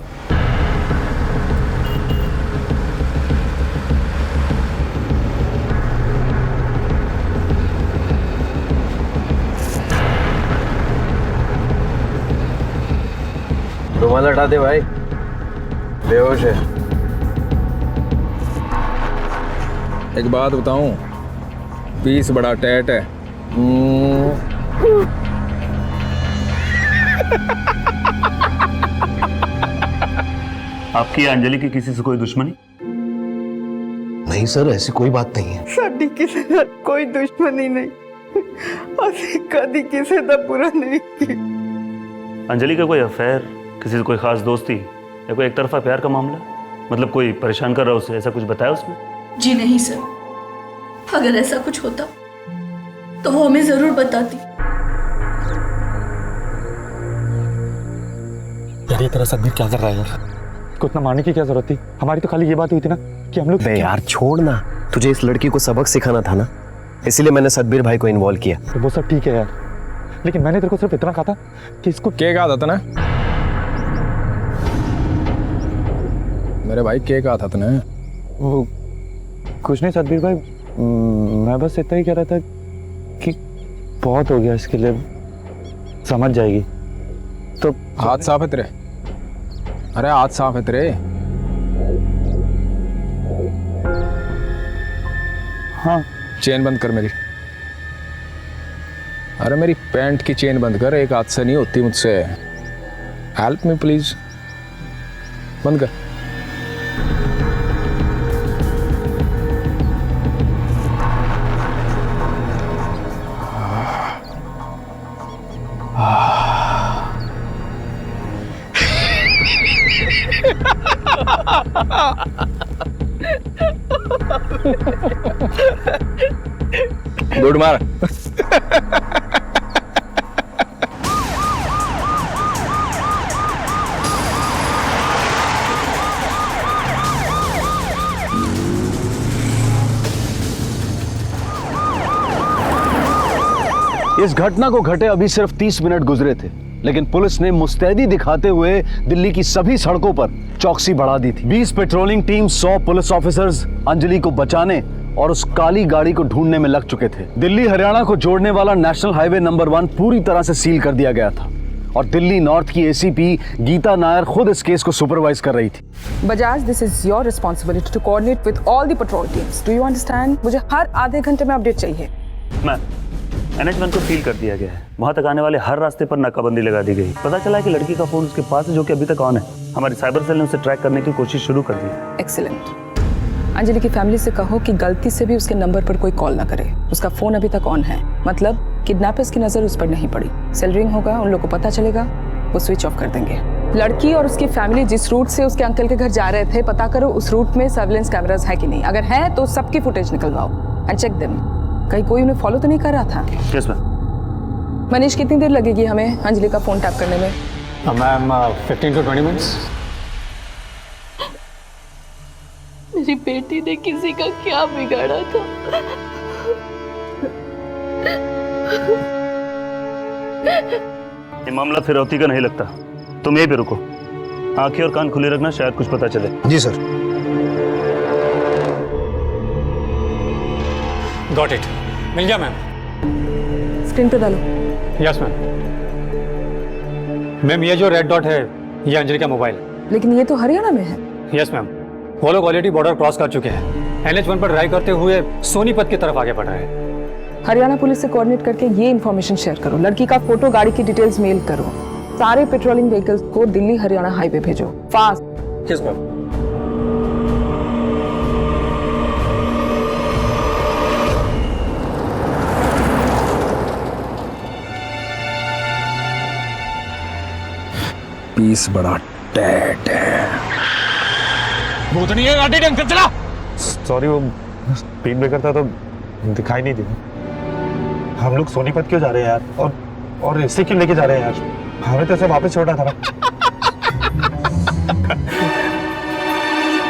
रुमाल हटा दे भाई, बेहोश है। एक बात बताऊं, पीस बड़ा टैट है। आपकी अंजलि की किसी से कोई दुश्मनी? नहीं सर, ऐसी कोई बात नहीं है। साडी किसी से कोई दुश्मनी नहीं। असी कदी किसी का बुरा नहीं की। अंजलि का कोई अफेयर, किसी से कोई खास दोस्ती या कोई एक तरफा प्यार का मामला? मतलब कोई परेशान कर रहा उसे, ऐसा कुछ बताया उसने? जी नहीं सर, अगर ऐसा कुछ होता तो वो हमें जरूर बताती। यार ये तेरा सदमीर क्या कर रहा है यार? इसको इतना मारने की क्या जरूरत थी? हमारी तो खाली ये बात हुई थी ना कि हम लोग। यार छोड़ ना, तुझे इस लड़की को सबक सिखाना था ना, इसीलिए मैंने सदबीर भाई को इन्वॉल्व किया। तो वो सब ठीक है यार, लेकिन मैंने तेरे को सिर्फ इतना कहा था कि इसको। क्या कहा था ना मेरे भाई? क्या कहा था तूने? वो कुछ नहीं सदबीर भाई, मैं बस इतना ही कह रहा था कि बहुत हो गया इसके लिए, समझ जाएगी। तो हाथ साफ है तेरे? अरे हाथ साफ है तेरे? हाँ चेन बंद कर मेरी। अरे मेरी पैंट की चेन बंद कर, एक हाथ से नहीं होती मुझसे। हेल्प मी प्लीज, बंद कर। गुड मार। इस घटना को घटे अभी सिर्फ 30 मिनट गुजरे थे, लेकिन पुलिस ने मुस्तैदी दिखाते हुए दिल्ली की सभी सड़कों पर चौकसी बढ़ा दी थी। 20 patrolling team, 100 police officers Anjali को बचाने और उस काली गाड़ी को ढूंढने में लग चुके थे। दिल्ली हरियाणा को जोड़ने वाला नेशनल हाईवे नंबर 1 पूरी तरह से सील कर दिया गया था और दिल्ली नॉर्थ की एसीपी गीता नायर खुद इस केस को सुपरवाइज कर रही थी। Bajaj, this is your responsibility to coordinate with all the patrol teams. Do you understand? मुझे हर आधे घंटे में अपडेट चाहिए। मैम, NH1 को सील कर दिया गया है। वहां तक आने वाले हर रास्ते पर नाकाबंदी लगा दी गई। पता चला है कि लड़की का फोन उसके पास है, जो कि अभी तक ऑन है। हमारी साइबर सेल ने उसे ट्रैक करने की कोशिश शुरू कर दी। एक्सीलेंट। अंजलि की फैमिली से कहो कि गलती से भी उसके नंबर पर कोई कॉल ना करे। उसका फोन अभी तक ऑन है, मतलब किडनैपर्स की नजर उस पर नहीं पड़ी। सेल रिंग होगा, उन लोगों को पता चलेगा, वो स्विच ऑफ कर देंगे। लड़की और उसकी फैमिली जिस रूट से उसके अंकल के घर जा रहे थे, पता करो उस रूट में सर्विलेंस कैमरास है कि नहीं। अगर है तो सबकी फुटेज निकलवाओ एंड चेक देम। कहीं कोई उन्हें फॉलो तो नहीं कर रहा था? Yes ma'am. मनीष, कितनी देर लगेगी हमें अंजलि का फोन टैप करने में? Ma'am 15 to 20 minutes. मेरी बेटी ने किसी का क्या बिगाड़ा था? ये मामला फिरौती का नहीं लगता। तुम यहीं पे रुको, आंखें और कान खुले रखना, शायद कुछ पता चले। जी सर। गॉट इट, मिल गया मैम। स्क्रीन पे डालो। Yes ma'am. मैम, ये जो रेड डॉट है ये अंजलि का मोबाइल। लेकिन ये तो हरियाणा में है। यस मैम, वो लोग ऑलरेडी बॉर्डर क्रॉस कर चुके हैं। NH1 पर ड्राइव करते हुए सोनीपत की तरफ आगे बढ़ रहे हैं। हरियाणा पुलिस से कोऑर्डिनेट करके ये इन्फॉर्मेशन शेयर करो। लड़की का फोटो, गाड़ी की डिटेल्स मेल करो। सारे पेट्रोलिंग व्हीकल्स को दिल्ली हरियाणा हाईवे भेजो, फास्ट। Yes ma'am. पीस बड़ा टैट है। वो तो नहीं है गाड़ी, ढंग से चला। सॉरी, वो स्पीड ब्रेकर था तो दिखाई नहीं दिया। हम लोग सोनीपत क्यों जा रहे हैं यार? और इससे क्यों लेके जा रहे हैं यार? हमें तो ऐसे वापस छोड़ा था ना।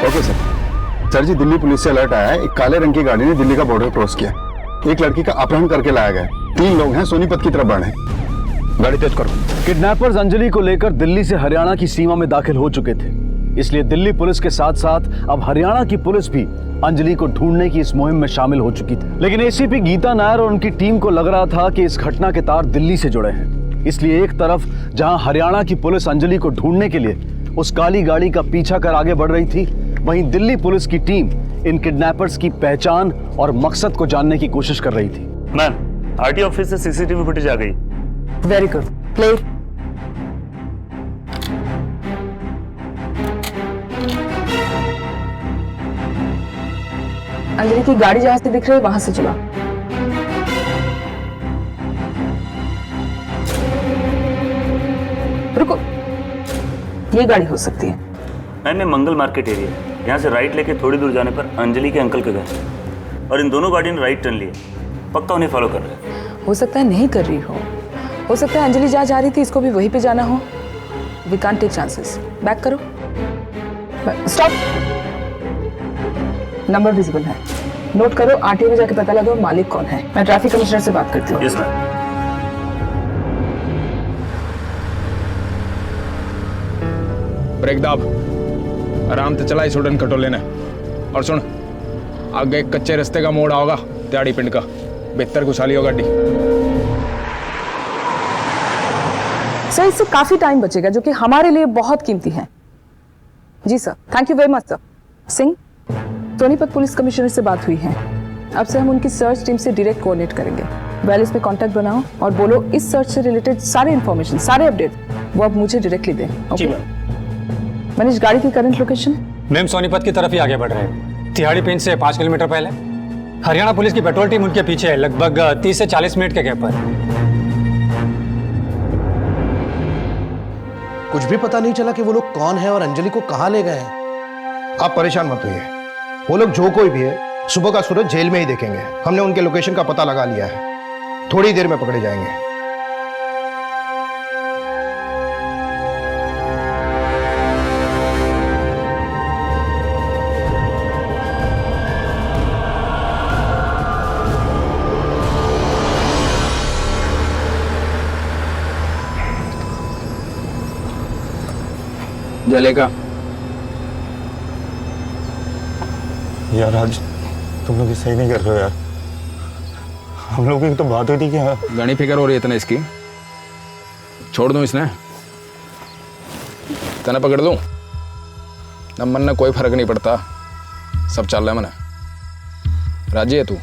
ओके सर जी, दिल्ली पुलिस से अलर्ट आया है। एक काले रंग की गाड़ी ने दिल्ली का बॉर्डर क्रॉस किया। एक लड़की का अपहरण करके लाया गया। 3 लोग हैं, सोनीपत की तरफ बढ़ रहे हैं। गाड़ी तेज करो। किडनैपर्स अंजलि को लेकर दिल्ली से हरियाणा की सीमा में दाखिल हो चुके थे, इसलिए दिल्ली पुलिस के साथ साथ अब हरियाणा की पुलिस भी अंजलि को ढूंढने की इस मुहिम में शामिल हो चुकी थी। लेकिन एसीपी गीता नायर और उनकी टीम को लग रहा था कि इस घटना के तार दिल्ली से जुड़े हैं। इसलिए एक तरफ जहां हरियाणा की पुलिस अंजलि को ढूंढने के लिए उस काली गाड़ी का पीछा कर आगे बढ़ रही थी, वहीं दिल्ली पुलिस की टीम इन किडनैपर्स की पहचान और मकसद को जानने की कोशिश कर रही थी। मैम, आरटी ऑफिस से सीसीटीवी फुटेज आ गई। Very good, play. अंजलि की गाड़ी जहां से दिख रही है वहां से चला। रुको, ये गाड़ी हो सकती है। मैम, ये मंगल मार्केट एरिया है। यहाँ से राइट लेके थोड़ी दूर जाने पर अंजलि के अंकल के घर है और इन दोनों गाड़ियों ने राइट टर्न लिया। पक्का उन्हें फॉलो कर रहे हैं। हो सकता है नहीं कर रही हो सकता है अंजलि जहाँ जा रही थी इसको भी वहीं पे जाना हो। We can't take chances. Back करो, स्टॉप। नंबर विजिबल है, नोट करो। आरटीओ में जाके पता लगाओ मालिक कौन है। मैं ट्रैफिक कमिश्नर से बात करती हूँ। Yes ma'am. ब्रेक दाब, आराम से चला, स्टूडेंट कटो लेना। और सुन, आगे एक कच्चे रास्ते का मोड़ आओगा त्याड़ी पिंड का, बेहतर घुसाली हो गाड़ी। सर, इससे काफी टाइम बचेगा जो कि हमारे लिए बहुत कीमती है। जी sir, thank you very much sir. Singh, Sonipat police commissioner से बात हुई है। अब से हम उनकी सर्च टीम से डायरेक्ट कोऑर्डिनेट करेंगे। वेलिस पे कांटेक्ट बनाओ और बोलो इस सर्च से रिलेटेड सारे इन्फॉर्मेशन, सारे अपडेट वो अब मुझे डायरेक्टली दें। ओके मनीष, गाड़ी की करंट लोकेशन? मैम सोनीपत की तरफ ही आगे बढ़ रहे हैं, तिहाड़ी पिंच से 5 किलोमीटर पहले। हरियाणा पुलिस की पेट्रोल टीम उनके पीछे है, लगभग 30 से 40 मिनट के गैप पर। कुछ भी पता नहीं चला कि वो लोग कौन है और अंजलि को कहां ले गए हैं। आप परेशान मत होइए, वो लोग जो कोई भी है सुबह का सूरज जेल में ही देखेंगे। हमने उनके लोकेशन का पता लगा लिया है, थोड़ी देर में पकड़े जाएंगे। जलेगा यार आज तुम लोग सही नहीं कर रहे हो यार। हम लोगों की तो बात हुई थी कि हाँ घनी फिक्र हो रही है इतने इसकी, छोड़ दूं इसने, तना पकड़ दूं, अब मन में कोई फर्क नहीं पड़ता, सब चल रहा है मने। राजी है तू?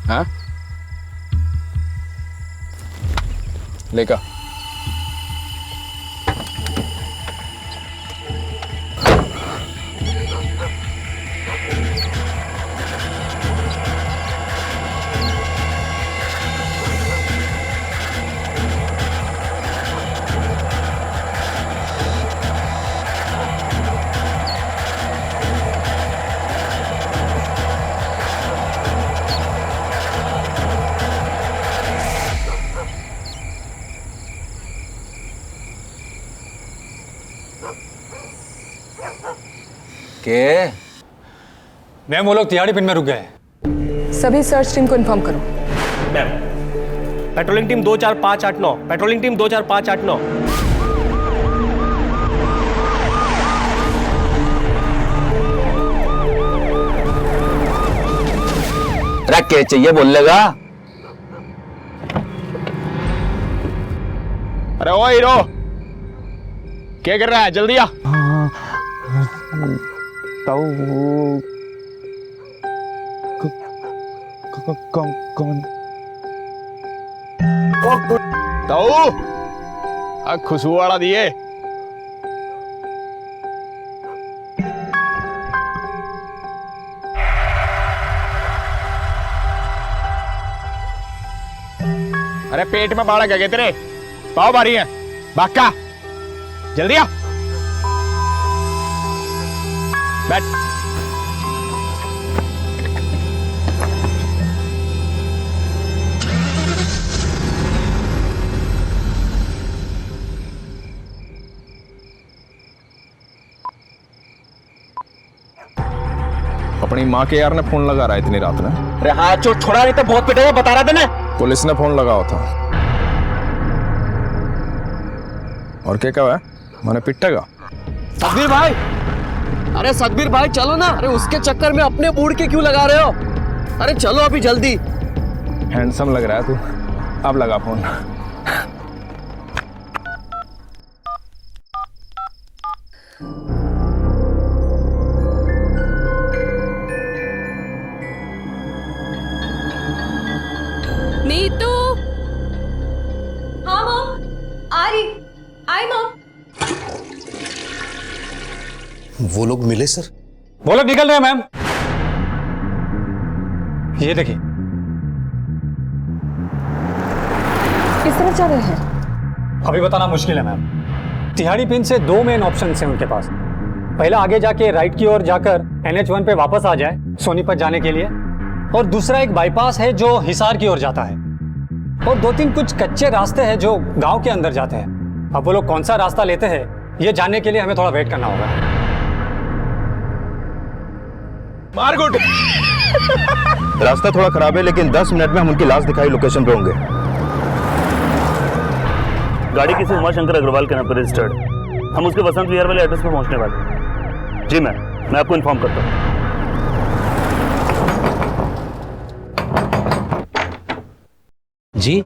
हाँ लेका के मैम वो लोग तिहाड़ी पिन में रुक गए। सभी सर्च टीम को इन्फॉर्म करो। Ma'am patrolling team 24589, patrolling team 24589। अरे क्या चाहिए बोल लेगा? अरे ओ हीरो क्या कर रहा है, जल्दी आ। कौन खुशबू वाला दिए। अरे पेट में बाड़ा क्या कहते रे, पाव भारी है, बाका जल्दी आ, बैठ। अपनी माँ के यार ने फोन लगा रहा है इतनी रात में। अरे हाँ चोट छोड़ा नहीं तो बहुत पिटेगा, बता रहा था मैं। पुलिस ने फोन लगाया था और क्या कहा है, मैंने पिटेगा। सतबीर भाई, अरे सतबीर भाई चलो ना, अरे उसके चक्कर में अपने मूड के क्यों लगा रहे हो? अरे चलो अभी जल्दी। हैंडसम लग रहा है तू, अब लगा फोन। नीतू, हाँ मॉम, आ रही, आई मॉम। वो लोग मिले सर? वो लोग निकल रहे हैं मैम, ये देखिए। किस तरफ जा रहे हैं? अभी बताना मुश्किल है मैम। तिहाड़ी पिन से 2 मेन ऑप्शन हैं उनके पास। पहला आगे जाके राइट की ओर जाकर NH1 पे वापस आ जाए सोनीपत जाने के लिए, और दूसरा एक बाईपास है जो हिसार की ओर जाता है, और 2-3 कुछ कच्चे रास्ते हैं जो गांव के अंदर जाते हैं। अब वो लोग कौन सा रास्ता लेते हैं ये जानने के लिए हमें थोड़ा वेट करना होगा। मार गुड। रास्ता थोड़ा खराब है लेकिन 10 मिनट में हम उनकी लास्ट दिखाई लोकेशन पे होंगे। गाड़ी किसी उमाशंकर अग्रवाल के नाम पर रजिस्टर्ड, हम उसके वसंत विहार वाले एड्रेस पर पहुंचने वाले। जी मैं आपको इन्फॉर्म करता हूँ। जी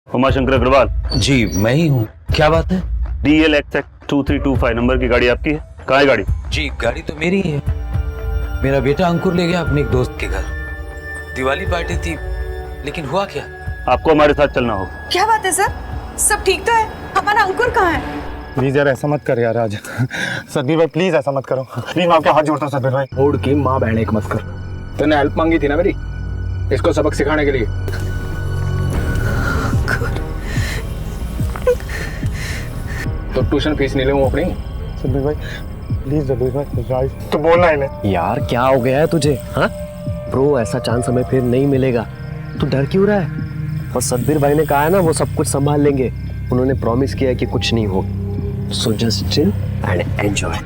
उमाशंकर अग्रवाल? जी मैं ही हूँ, क्या बात है? DLXX 2325 नंबर की गाड़ी आपकी है? कहाँ है गाड़ी? जी गाड़ी तो मेरी ही है, मेरा बेटा अंकुर ले गया अपने एक दोस्त के घर। दिवाली पार्टी थी, लेकिन हुआ क्या? आपको हमारे साथ चलना होगा। क्या बात है सर? सब ठीक तो है? हमारा अंकुर कहाँ है? प्लीज यार ऐसा मत कर यार आज। सदबीर भाई प्लीज ऐसा मत करो, प्लीज मैं आपके हाथ जोड़ता हूँ सदबीर भाई। मूड की माँ बहन एक मत कर। तूने हेल्प मांगी थी ना मेरी, इसको सबक सिखाने के लिए। तो ट्यूशन फीस नहीं लूँ अपनी। सदबीर भाई प्लीज, सदबीर भाई तो बोलना इन्हें। यार क्या हो गया है तुझे? हाँ ब्रो, ऐसा चांस हमें फिर नहीं मिलेगा। तू डर क्यों रहा है? और सदबीर भाई ने कहा है ना वो सब कुछ संभाल लेंगे। उन्होंने प्रॉमिस किया है कि कुछ नहीं होगा। So just chill and enjoy.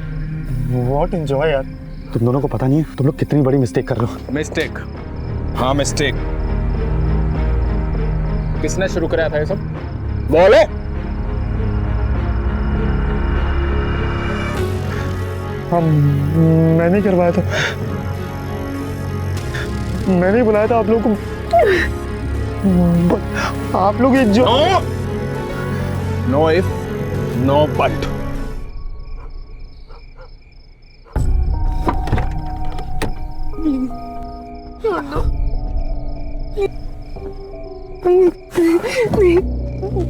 What enjoy यार? तुम दोनों को पता नहीं है तुम लोग कितनी बड़ी मिस्टेक कर रहे हो। मिस्टेक? हाँ मिस्टेक। किसने शुरू कराया था ये सब? बोले। मैंने करवाया था, मैंने बुलाया था आप लोगों को। आप लोग जो नो इफ नो बट।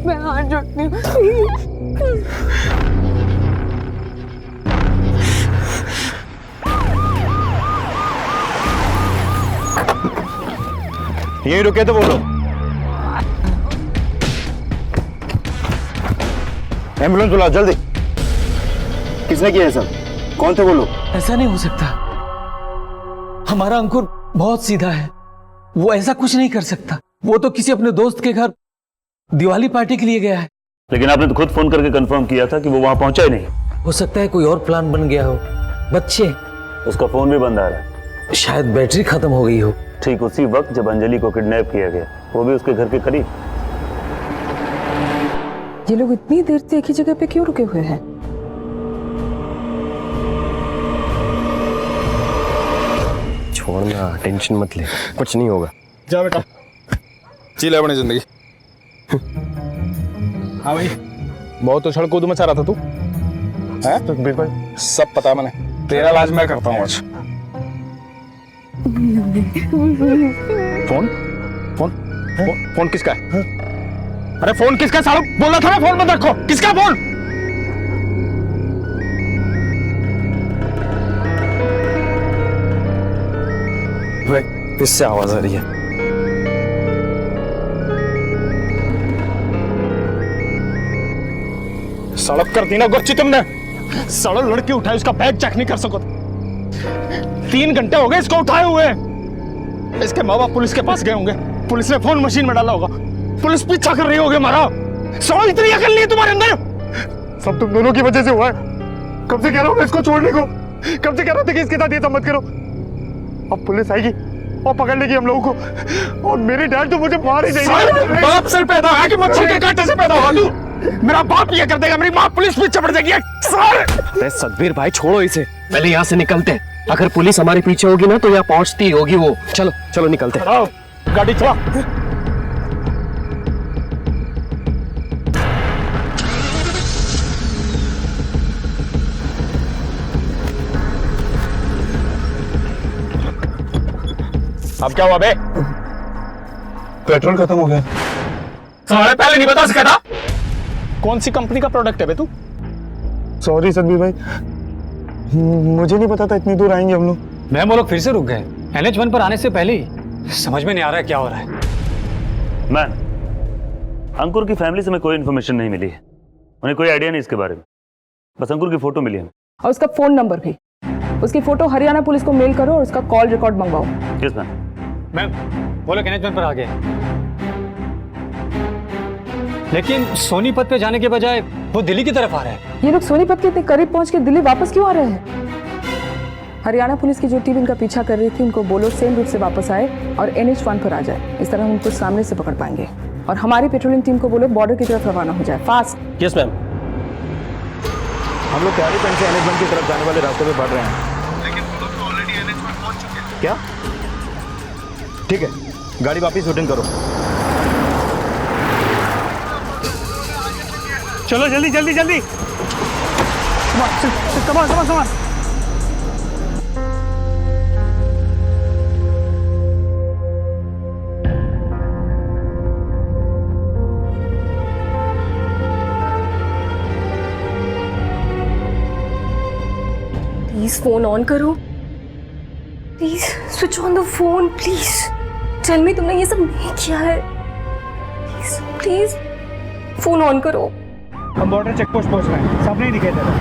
मैं हाथ जोड़ती हूँ। यहीं रुके तो बोलो। एम्बुलेंस बुलाओ जल्दी। किसने किया है सब? कौन थे वो लोग? ऐसा नहीं हो सकता। हमारा अंकुर बहुत सीधा है, वो ऐसा कुछ नहीं कर सकता। वो तो किसी अपने दोस्त के घर दिवाली पार्टी के लिए गया है। लेकिन आपने तो खुद फोन करके कंफर्म किया था कि वो वहां पहुंचा ही नहीं। हो सकता है कोई और प्लान बन गया हो। बच्चे, उसका फोन भी बंद आ रहा है। शायद बैटरी खत्म हो गई हो। ठीक उसी वक्त जब अंजलि को किडनैप किया गया, वो भी उसके घर के करीब। ये लोग इतनी देर से एक ही जगह पे क्यों रुके हुए हैं? छोड़ना, टेंशन मत ले, कुछ नहीं होगा। जा बेटा, जी ले अपनी जिंदगी। हाँ भाई, बहुत उछल कूद मचा रहा था तू, हैं? सदबीर भाई सब पता मैंने। तेरा इलाज मैं करता हूँ आज। फोन फोन फोन फोन किसका है? अरे फोन किसका? सालू बोला था ना फोन मत रखो। किसका फोन? इससे आवाज आ रही है। सड़क कर दी ना गुच्ची तुमने। सड़क लड़की उठाई, उसका बैग चेक नहीं कर सको। 3 घंटे हो गए इसको उठाए हुए। इसके माँ बाप पुलिस के पास गए होंगे, पुलिस ने फोन मशीन में डाला होगा, पुलिस पीछा कर रही होगी हमारा। सो इतनी अकल नहीं है तुम्हारे अंदर? सब तुम दोनों की वजह से हुआ है। कब से कह रहा हूँ इसको छोड़ने को, कब से कह रहा था कि इसके साथ ये सब मत करो। अब पुलिस आएगी और पकड़ लेगी हम लोगों को, और मेरी डैड तो मुझे मार ही देगी। बाप से पैदा है कि मच्छी के कांटे से पैदा हुआ तू? मेरा बाप ये कर देगा, मेरी माँ पुलिस पीछे पड़ जाएगी। अरे सदबीर भाई छोड़ो इसे, पहले यहाँ से निकलते हैं। अगर पुलिस हमारे पीछे होगी ना तो यहाँ पहुंचती होगी वो। चलो चलो निकलते हैं। गाड़ी चला। अब क्या हुआ बे? पेट्रोल खत्म हो गया। साले पहले नहीं बता सका था? कौन सी कंपनी का प्रोडक्ट है बे तू? सॉरी सदबीर भाई, मुझे नहीं पता था इतनी दूर आएंगे हम लोग। मैम वो लोग फिर से रुक गए। NH1 पर आने से पहले ही। समझ में नहीं आ रहा है क्या हो रहा है। मैम, अंकुर की फैमिली से हमें कोई इन्फॉर्मेशन नहीं मिली है। उन्हें कोई आइडिया नहीं इसके बारे में, बस अंकुर की फोटो मिली है। और उसका फोन नंबर भी। उसकी फोटो हरियाणा पुलिस को मेल करो और उसका कॉल रिकॉर्ड मंगवाओ। Yes ma'am. मैम वो लोग NH1 पर आ गए, लेकिन सोनीपत पे जाने के बजाय वो दिल्ली की तरफ आ रहा है। ये लोग सोनीपत के इतने करीब पहुंच के दिल्ली वापस क्यों आ रहे हैं? हरियाणा पुलिस की जो टीम इनका पीछा कर रही थी उनको बोलो सेम रूट से वापस आए और NH1 पर आ जाए। इस तरह हम उनको सामने से पकड़ पाएंगे। और हमारी पेट्रोलिंग टीम को बोलो बॉर्डर की तरफ रवाना हो जाए, फास्ट। Yes ma'am. हम लोग तैयारी पेन से NH1 की तरफ जाने वाले रास्ते पे बढ़ रहे हैं। लेकिन वो लोग तो ऑलरेडी NH1 पहुंच चुके हैं। क्या? ठीक है, गाड़ी वापस रिटर्न करो। चलो जल्दी जल्दी जल्दी। सामान सामान सामान। प्लीज फोन ऑन करो, please switch on the phone, please tell me तुमने ये सब नहीं किया है, प्लीज प्लीज फोन ऑन करो। हम बॉर्डर चेक पोस्ट पहुंच रहे हैं, सामने ही दिखाई दे रहा है।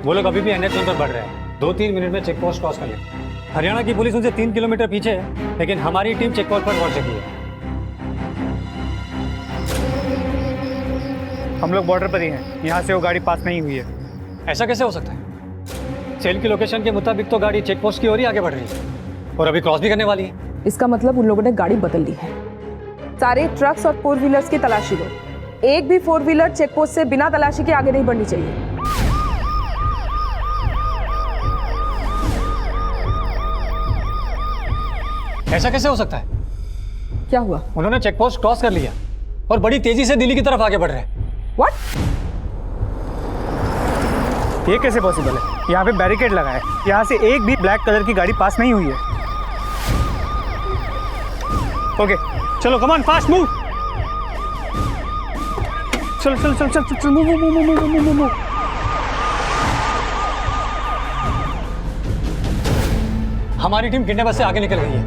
वो लोग अभी भी NH1 पर बढ़ रहे हैं। 2-3 मिनट में चेक पोस्ट क्रॉस कर लेंगे। हरियाणा की पुलिस उनसे 3 किलोमीटर पीछे है, लेकिन हमारी टीम चेक पोस्ट पर पहुंच चुकी है। हम लोग बॉर्डर पर ही हैं, यहाँ से वो गाड़ी पास नहीं हुई है। ऐसा कैसे हो सकता है? सेल की लोकेशन के मुताबिक तो गाड़ी चेक पोस्ट की ओर ही आगे बढ़ रही है और अभी क्रॉस भी करने वाली है। इसका मतलब उन लोगों ने गाड़ी बदल ली है। सारे ट्रक्स और 4 व्हीलर्स की तलाशी लो। एक भी 4 व्हीलर चेक पोस्ट से बिना तलाशी के आगे नहीं बढ़नी चाहिए। ऐसा कैसे हो सकता है? क्या हुआ? उन्होंने चेक पोस्ट क्रॉस कर लिया और बड़ी तेजी से दिल्ली की तरफ आगे बढ़ रहे हैं। What? ये कैसे पॉसिबल है? यहाँ पे बैरिकेड लगा है, यहाँ से एक भी ब्लैक कलर की गाड़ी पास नहीं हुई है। ओके चलो कम ऑन फास्ट मूव। चलो चलो चलो चलो चलो move move move move move move. हमारी टीम किडनैपर से आगे निकल गई है।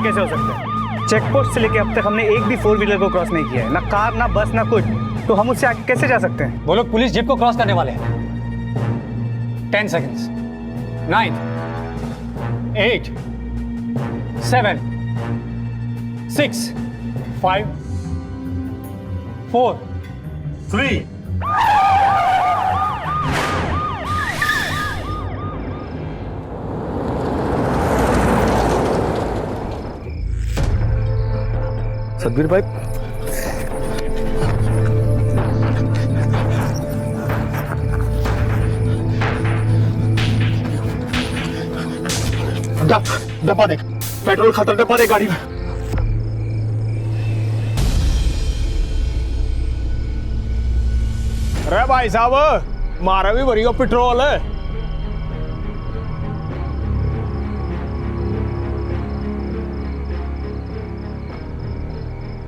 कैसे हो सकता है? चेक पोस्ट से लेके अब तक हमने एक भी 4 व्हीलर को क्रॉस नहीं किया है, ना कार ना बस ना कुछ, तो हम उससे आगे कैसे जा सकते हैं? वो लोग पुलिस जीप को क्रॉस करने वाले हैं। 10 seconds 9 8 7 6 5 4 3 सतबीर भाई, डब्बा देख, पेट्रोल खत्म, डब्बा देख गाड़ी में। अरे भाई साहब, मारा भी भरी पेट्रोल है।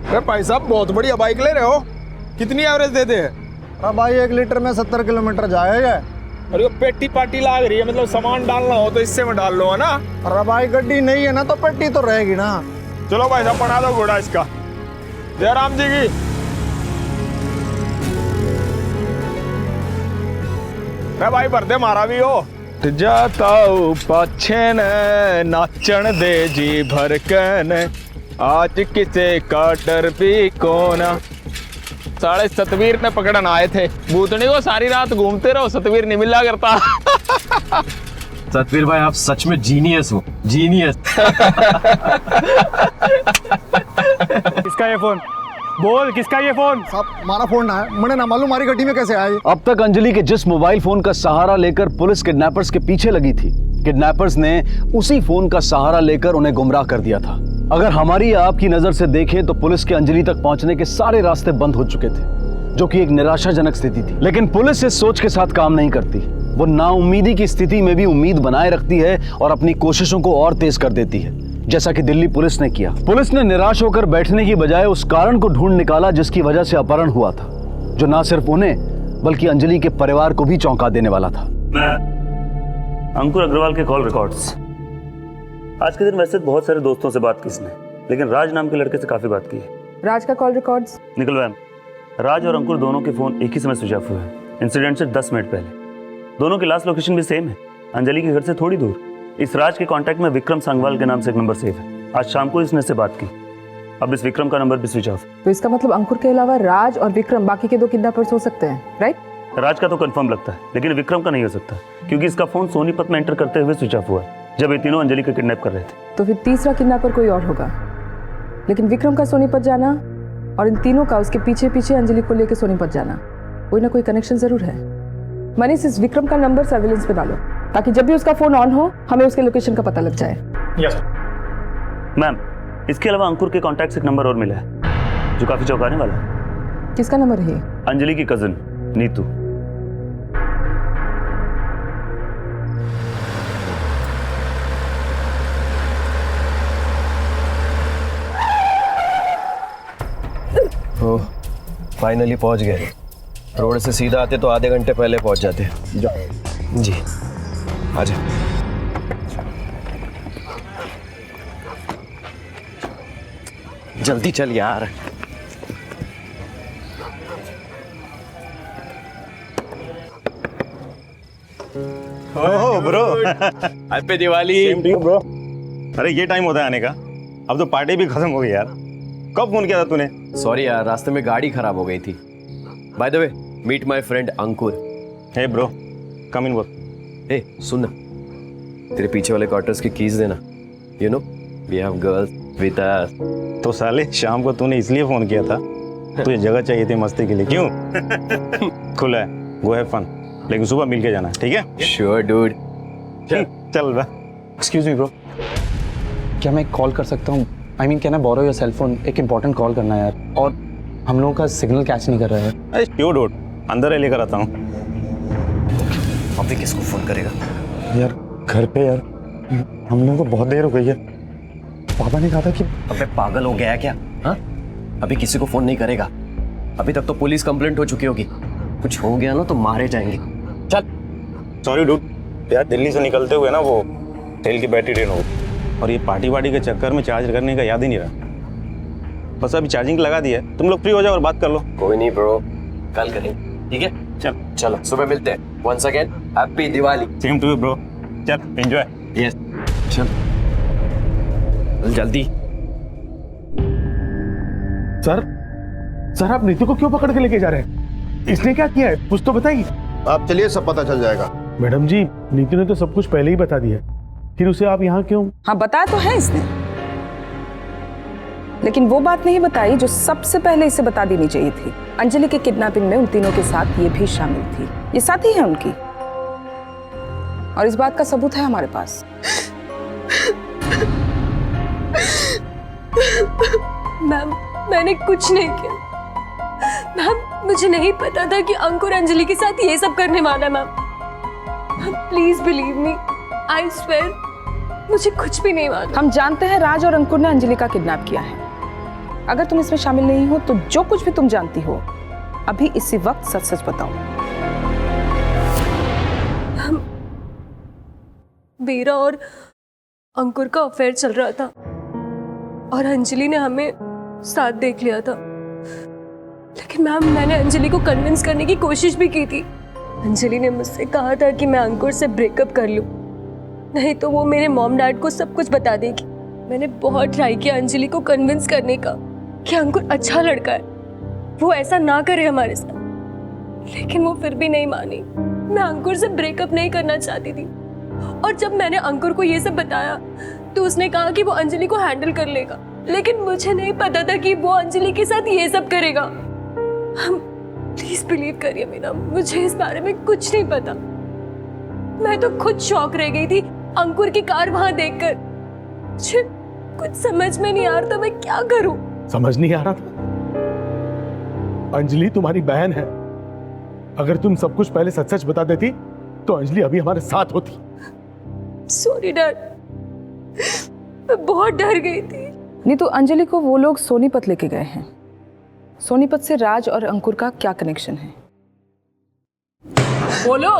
अरे भाई साहब, बहुत बढ़िया बाइक ले रहे हो, कितनी एवरेज देते हैं? अब भाई 1 लीटर में 70 किलोमीटर जाएगा। अरे वो पेटी पार्टी लाग रही है, मतलब सामान डालना हो तो इससे में डाल लो, है ना? अरे भाई गड्डी नहीं है ना तो पेटी तो रहेगी ना। चलो भाई साहब, बना दो घोड़ा इसका। जय राम जी की। अरे भाई भर दे, मारा भी हो जाता पाछे नाचन दे जी भरकन, आज किसे का डर भी कोना। साढ़े सतवीर ने पकड़न आए थे, भूतनी को सारी रात घूमते रहो, सतवीर नहीं मिला करता। सतवीर भाई, आप सच में जीनियस हो, जीनियस। किसका ये फोन? बोल, किसका ये फोन? साहब, हमारा फोन ना है, मुझे ना मालूम हमारी गड्डी में कैसे आई। अब तक अंजलि के जिस मोबाइल फोन का सहारा लेकर पुलिस किडनैपर्स के पीछे लगी थी, किडनैपर्स ने उसी फोन का सहारा लेकर उन्हें गुमराह कर दिया था। अगर हमारी या आपकी नजर से देखें तो पुलिस के अंजलि तक पहुंचने के सारे रास्ते बंद हो चुके थे, जो कि एक निराशाजनक स्थिति थी। लेकिन पुलिस इस सोच के साथ काम नहीं करती। वो नाउम्मीदी की स्थिति में भी उम्मीद बनाए रखती है और अपनी कोशिशों को और तेज कर देती है, जैसा कि दिल्ली पुलिस ने किया। पुलिस ने निराश होकर बैठने की बजाय उस कारण को ढूंढ निकाला जिसकी वजह से अपहरण हुआ था, जो ना सिर्फ उन्हें बल्कि अंजलि के परिवार को भी चौंका देने वाला था। अंकुर अग्रवाल के कॉल रिकॉर्ड्स। आज के दिन वैसे बहुत सारे दोस्तों से बात की इसने, लेकिन राज नाम के लड़के से काफी बात की है। राज का कॉल रिकॉर्ड्स निकल मैम, राज और अंकुर दोनों के फोन एक ही समय स्विच ऑफ हुए हैं। इंसिडेंट से 10 मिनट पहले। दोनों की लास्ट लोकेशन भी सेम है, अंजलि के घर से थोड़ी दूर। इस राज के कांटेक्ट में विक्रम सांगवाल के नाम से एक नंबर सेव है। आज शाम को इसने से बात की, अब इस विक्रम का नंबर भी स्विच ऑफ। तो इसका मतलब अंकुर के अलावा राज और विक्रम बाकी के 2 किडनैपर्स हो सकते हैं, राइट? राज का तो कंफर्म लगता है, लेकिन विक्रम का नहीं हो सकता, क्योंकि इसका फोन सोनीपत में एंटर करते हुए स्विच ऑफ हुआ है जब ये तीनों अंजलि को किडनैप कर रहे थे। तो फिर तीसरा किडनैपर कोई और होगा। लेकिन विक्रम का सोनीपत जाना और इन तीनों का उसके पीछे पीछे अंजलि को लेकर सोनीपत जाना, कोई ना कोई कनेक्शन जरूर है। मनीष, इस विक्रम का नंबर सर्विलेंस पे डालो, ताकि जब भी उसका फोन ऑन हो हमें उसके लोकेशन का पता लग जाए। Yes ma'am. इसके अलावा अंकुर के कॉन्टैक्ट से एक नंबर और मिला है जो काफी चौंकाने वाला है। किसका नंबर है? अंजलि की कजिन नीतू। ओह, फाइनली पहुंच गए। रोड से सीधा आते तो आधे घंटे पहले पहुंच जाते। जी आजा। जल्दी चल यार। Oh bro, happy Diwali. Same to you bro. अरे ये टाइम होता है आने का, अब तो पार्टी भी खत्म हो गई यार। कब फोन किया था तूने? सॉरी यार, रास्ते में गाड़ी खराब हो गई थी। By the way, meet my friend Ankur. Hey bro, come in बोल। ए सुन ना, तेरे पीछे वाले क्वार्टर्स की कीज देना। You know we have girls with us. तो साले शाम को तूने इसलिए फोन किया था, तुझे जगह चाहिए थी मस्ती के लिए, क्यों? खुला है, गो हैव फन, लेकिन सुबह मिल के जाना, ठीक है? Sure dude. चल बा। एक्सक्यूज मी ब्रो, क्या मैं कॉल कर सकता हूँ? I mean can I borrow your cell phone? एक इंपॉर्टेंट कॉल करना है यार, और हम लोगों का सिग्नल कैच नहीं कर रहा है। अरे श्योर डूड, अंदर है, लेकर आता हूँ। अभी किसको फोन करेगा यार? घर पे यार, हम लोगों को बहुत देर हो गई है। पापा ने कहा था कि अबे पागल हो गया है क्या? हाँ, अभी किसी को फोन नहीं करेगा। अभी तक तो पुलिस कंप्लेंट हो चुकी होगी। कुछ हो गया ना तो मारे जाएंगे। चल। सॉरी डूड, यार दिल्ली से निकलते हुए ना वो तेल की बैटरी ड्रेन हो गई, और ये पार्टी वार्टी के चक्कर में चार्ज करने का याद ही नहीं रहा। बस अभी चार्जिंग लगा दी है, तुम लोग फ्री हो जाओ और बात कर लो। कोई नहीं ब्रो, कल करेंगे, ठीक है? चल चलो, सुबह मिलते हैं। Once again happy Diwali. Same to you bro. चल एंजॉय। यस चल जल्दी। सर आप नीतू को क्यों पकड़ के लेके जा रहे हैं? इसने क्या किया है, कुछ तो बताइए। आप चलिए, सब पता चल जाएगा। मैडम जी, नीतू ने तो सब कुछ पहले ही बता दिया, फिर उसे आप यहाँ क्यों? हाँ बताया तो है इसने, लेकिन वो बात नहीं बताई जो सबसे पहले इसे बता देनी चाहिए थी। अंजलि के किडनैपिंग में उन तीनों के साथ ये भी शामिल थी। ये साथी है उनकी, और इस बात का सबूत है हमारे पास। मैम, मैंने कुछ नहीं किया मैम। मुझे नहीं पता था कि अंकुर अंजलि के साथ ये सब करने वाला है। Ma'am please believe me, I swear मुझे कुछ भी नहीं मालूम। हम जानते हैं राज और अंकुर ने अंजलि का किडनैप किया है। अगर तुम इसमें शामिल नहीं हो तो जो कुछ भी तुम जानती हो अभी इसी वक्त सच सच बताओ। मेरा और अंकुर का अफेयर चल रहा था, और अंजलि ने हमें साथ देख लिया था। लेकिन मैम, मैंने अंजलि को कन्विंस करने की कोशिश भी की थी। अंजलि ने मुझसे कहा था कि मैं अंकुर से ब्रेकअप कर लूं, नहीं तो वो मेरे मॉम डैड को सब कुछ बता देगी। मैंने बहुत ट्राई किया अंजलि को कन्विंस करने का कि अंकुर अच्छा लड़का है, वो ऐसा ना करे हमारे साथ, लेकिन वो फिर भी नहीं मानी। मैं अंकुर से ब्रेकअप नहीं करना चाहती थी, और जब मैंने अंकुर को ये सब बताया तो उसने कहा कि वो अंजलि को हैंडल कर लेगा, लेकिन मुझे नहीं पता था कि वो अंजलि के साथ ये सब करेगा। प्लीज बिलीव करिए मेरा, मुझे इस बारे में कुछ नहीं पता। मैं तो खुद शॉक रह गई थी अंकुर की कार वहां देखकर। मुझे कुछ समझ में नहीं आ रहा था मैं क्या करूं। समझ नहीं आ रहा था? अंजलि तुम्हारी बहन है, अगर तुम सब कुछ पहले सच सच बता देती तो अंजलि अभी हमारे साथ होती। सॉरी डैड, मैं बहुत डर गई थी। नहीं तो अंजलि को वो लोग सोनीपत लेके गए हैं। सोनीपत से राज और अंकुर का क्या कनेक्शन है? बोलो।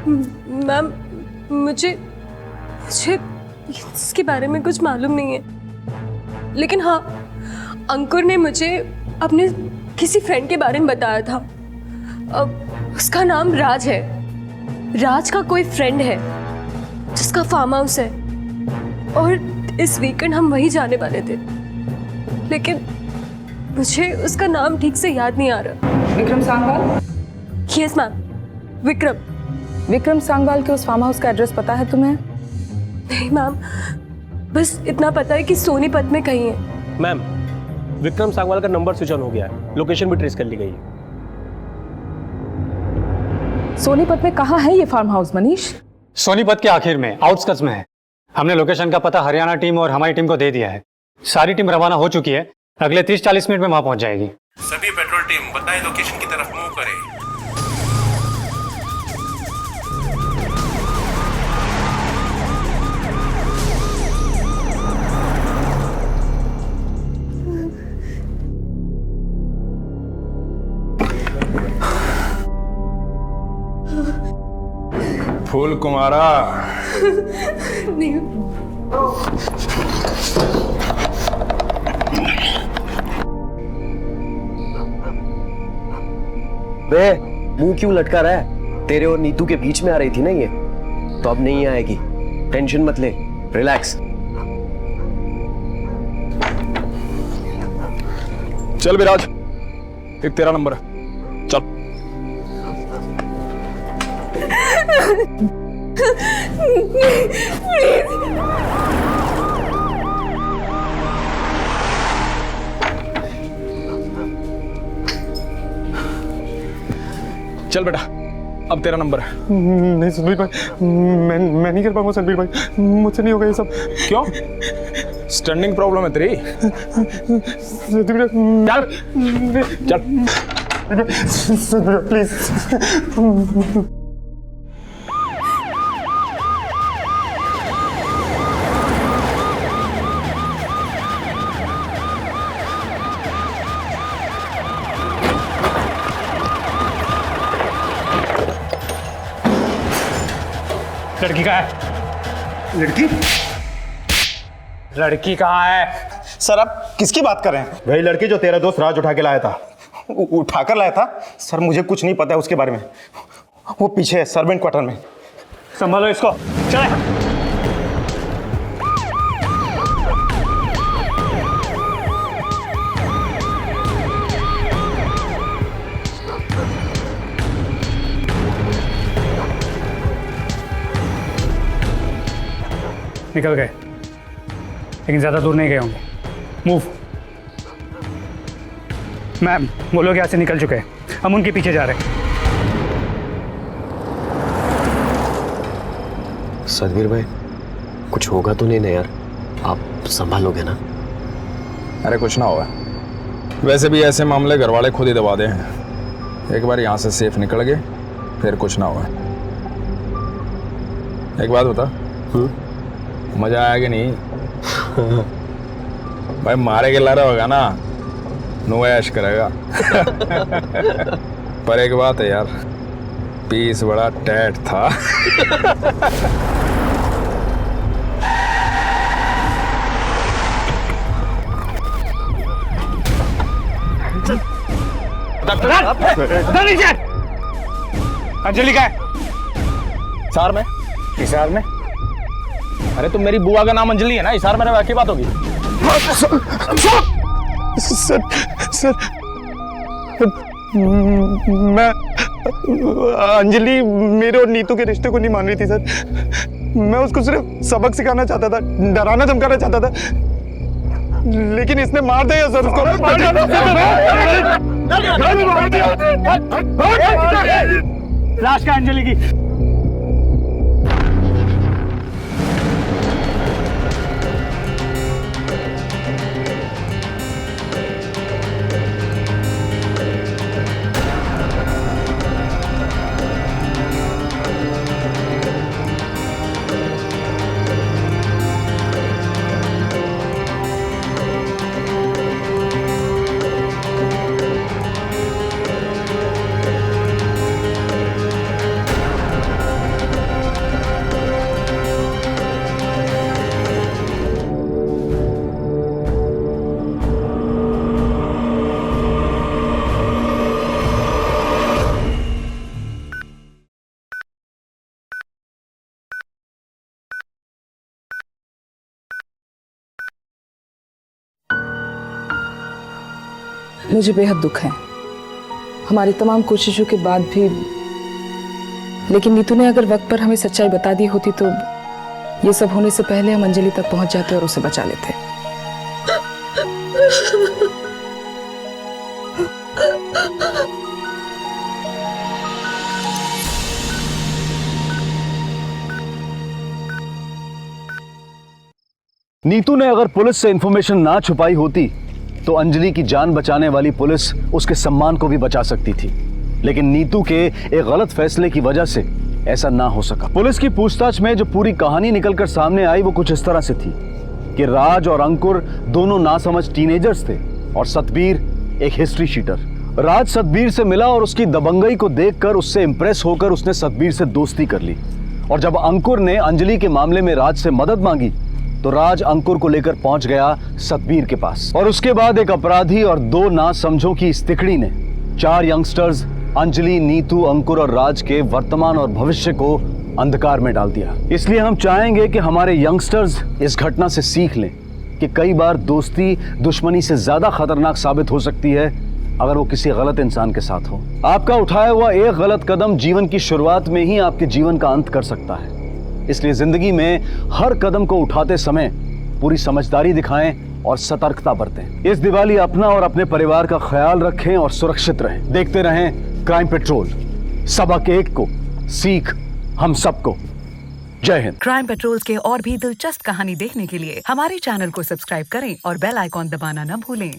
मैम, मुझे इसके बारे में कुछ मालूम नहीं है, लेकिन हाँ, अंकुर ने मुझे अपने किसी फ्रेंड के बारे में बताया था। उसका नाम राज है। राज का कोई फ्रेंड है जिसका फार्म हाउस है, और इस वीकेंड हम वहीं जाने वाले थे, लेकिन मुझे उसका नाम ठीक से याद नहीं आ रहा। विक्रम सांगवाल? Yes ma'am, Vikram. विक्रम सांगवाल के उस फार्म हाउस का एड्रेस पता है तुम्हें? नहीं मैम, बस इतना पता है कि सोनीपत में कहीं है। मैम, विक्रम सांगवाल का नंबर स्विच ऑन हो गया है, लोकेशन भी ट्रेस कर ली गई है। सोनीपत में कहाँ है ये फार्म हाउस मनीष? सोनीपत के आखिर में, आउटस्कर्ट्स में है। हमने लोकेशन का पता हरियाणा टीम और हमारी टीम को दे दिया है। सारी टीम रवाना हो चुकी है, अगले 30-40 मिनट में वहां पहुंच जाएगी। सभी पेट्रोल टीम बताएं लोकेशन की तरफ मूव करें। फूल कुमारा। नहीं बे मुंह क्यों लटका रहा है? तेरे और नीतू के बीच में आ रही थी ना ये, तो अब नहीं आएगी। टेंशन मत ले, रिलैक्स। चल विराज, एक तेरा नंबर है, चल। चल बेटा, अब तेरा नंबर है। नहीं सतबीर भाई, मैं नहीं कर पाऊंगा सतबीर भाई, मुझसे नहीं होगा ये सब। क्यों? स्टैंडिंग प्रॉब्लम है तेरी? सतबीर चल सतबीर प्लीज। लड़की कहाँ है? लड़की कहाँ है? सर आप किसकी बात कर रहे हैं? वही लड़की जो तेरा दोस्त राज उठा के लाया था। उठाकर लाया था? सर मुझे कुछ नहीं पता है उसके बारे में। वो पीछे है सर्वेंट क्वार्टर में। संभालो इसको, चले। निकल गए, लेकिन ज्यादा दूर नहीं गए होंगे। मूव। मैम, वो लोग यहाँ से निकल चुके हैं, हम उनके पीछे जा रहे हैं। सतबीर भाई, कुछ होगा तो नहीं ना यार? आप संभालोगे ना? अरे कुछ ना होगा, वैसे भी ऐसे मामले घर वाले खुद ही दबा दे हैं। एक बार यहाँ से सेफ निकल गए फिर कुछ ना होगा। एक बात बता, मजा आया कि नहीं? भाई मारे के लारा होगा ना, नो ऐश करेगा। पर एक बात है यार, पीस बड़ा टैट था। अंजलि का है? हिसार में? हिसार में? अरे तुम मेरी बुआ का नाम अंजलि है ना, हिसार में बाकी बात होगी। सर मैं अंजलि मेरे और नीतू के रिश्ते को नहीं मान रही थी सर। मैं उसको सिर्फ सबक सिखाना चाहता था, डराना धमकाना चाहता था, लेकिन इसने मार दिया सर उसको। लाश का अंजलि की। मुझे बेहद दुख है, हमारी तमाम कोशिशों के बाद भी। लेकिन नीतू ने अगर वक्त पर हमें सच्चाई बता दी होती तो ये सब होने से पहले हम अंजलि तक पहुंच जाते और उसे बचा लेते। नीतू ने अगर पुलिस से इंफॉर्मेशन ना छुपाई होती तो अंजलि की जान बचाने वाली पुलिस उसके सम्मान को भी बचा सकती थी, लेकिन नीतू के एक गलत फैसले की वजह से ऐसा ना हो सका। पुलिस की पूछताछ में जो पूरी कहानी निकलकर सामने आई वो कुछ इस तरह से थी कि राज और अंकुर दोनों नासमझ टीनेजर्स थे और सतबीर एक हिस्ट्री शीटर। राज सतबीर से मिला और उसकी दबंगई को देखकर उससे इंप्रेस होकर उसने सतबीर से दोस्ती कर ली और जब अंकुर ने अंजलि के मामले में राज से मदद मांगी तो राज अंकुर को लेकर पहुंच गया सतबीर के पास। और उसके बाद एक अपराधी और दो नासमझों की इस तिकड़ी ने 4 यंगस्टर्स अंजलि, नीतू, अंकुर और राज के वर्तमान और भविष्य को अंधकार में डाल दिया। इसलिए हम चाहेंगे कि हमारे यंगस्टर्स इस घटना से सीख लें कि कई बार दोस्ती दुश्मनी से ज्यादा खतरनाक साबित हो सकती है अगर वो किसी गलत इंसान के साथ हो। आपका उठाया हुआ एक गलत कदम जीवन की शुरुआत में ही आपके जीवन का अंत कर सकता है। इसलिए जिंदगी में हर कदम को उठाते समय पूरी समझदारी दिखाएं और सतर्कता बरतें। इस दिवाली अपना और अपने परिवार का ख्याल रखें और सुरक्षित रहें। देखते रहें क्राइम पेट्रोल, सबक एक को, सीख हम सबको। जय हिंद। क्राइम पेट्रोल के और भी दिलचस्प कहानी देखने के लिए हमारे चैनल को सब्सक्राइब करें और बेल आइकॉन दबाना न भूलें।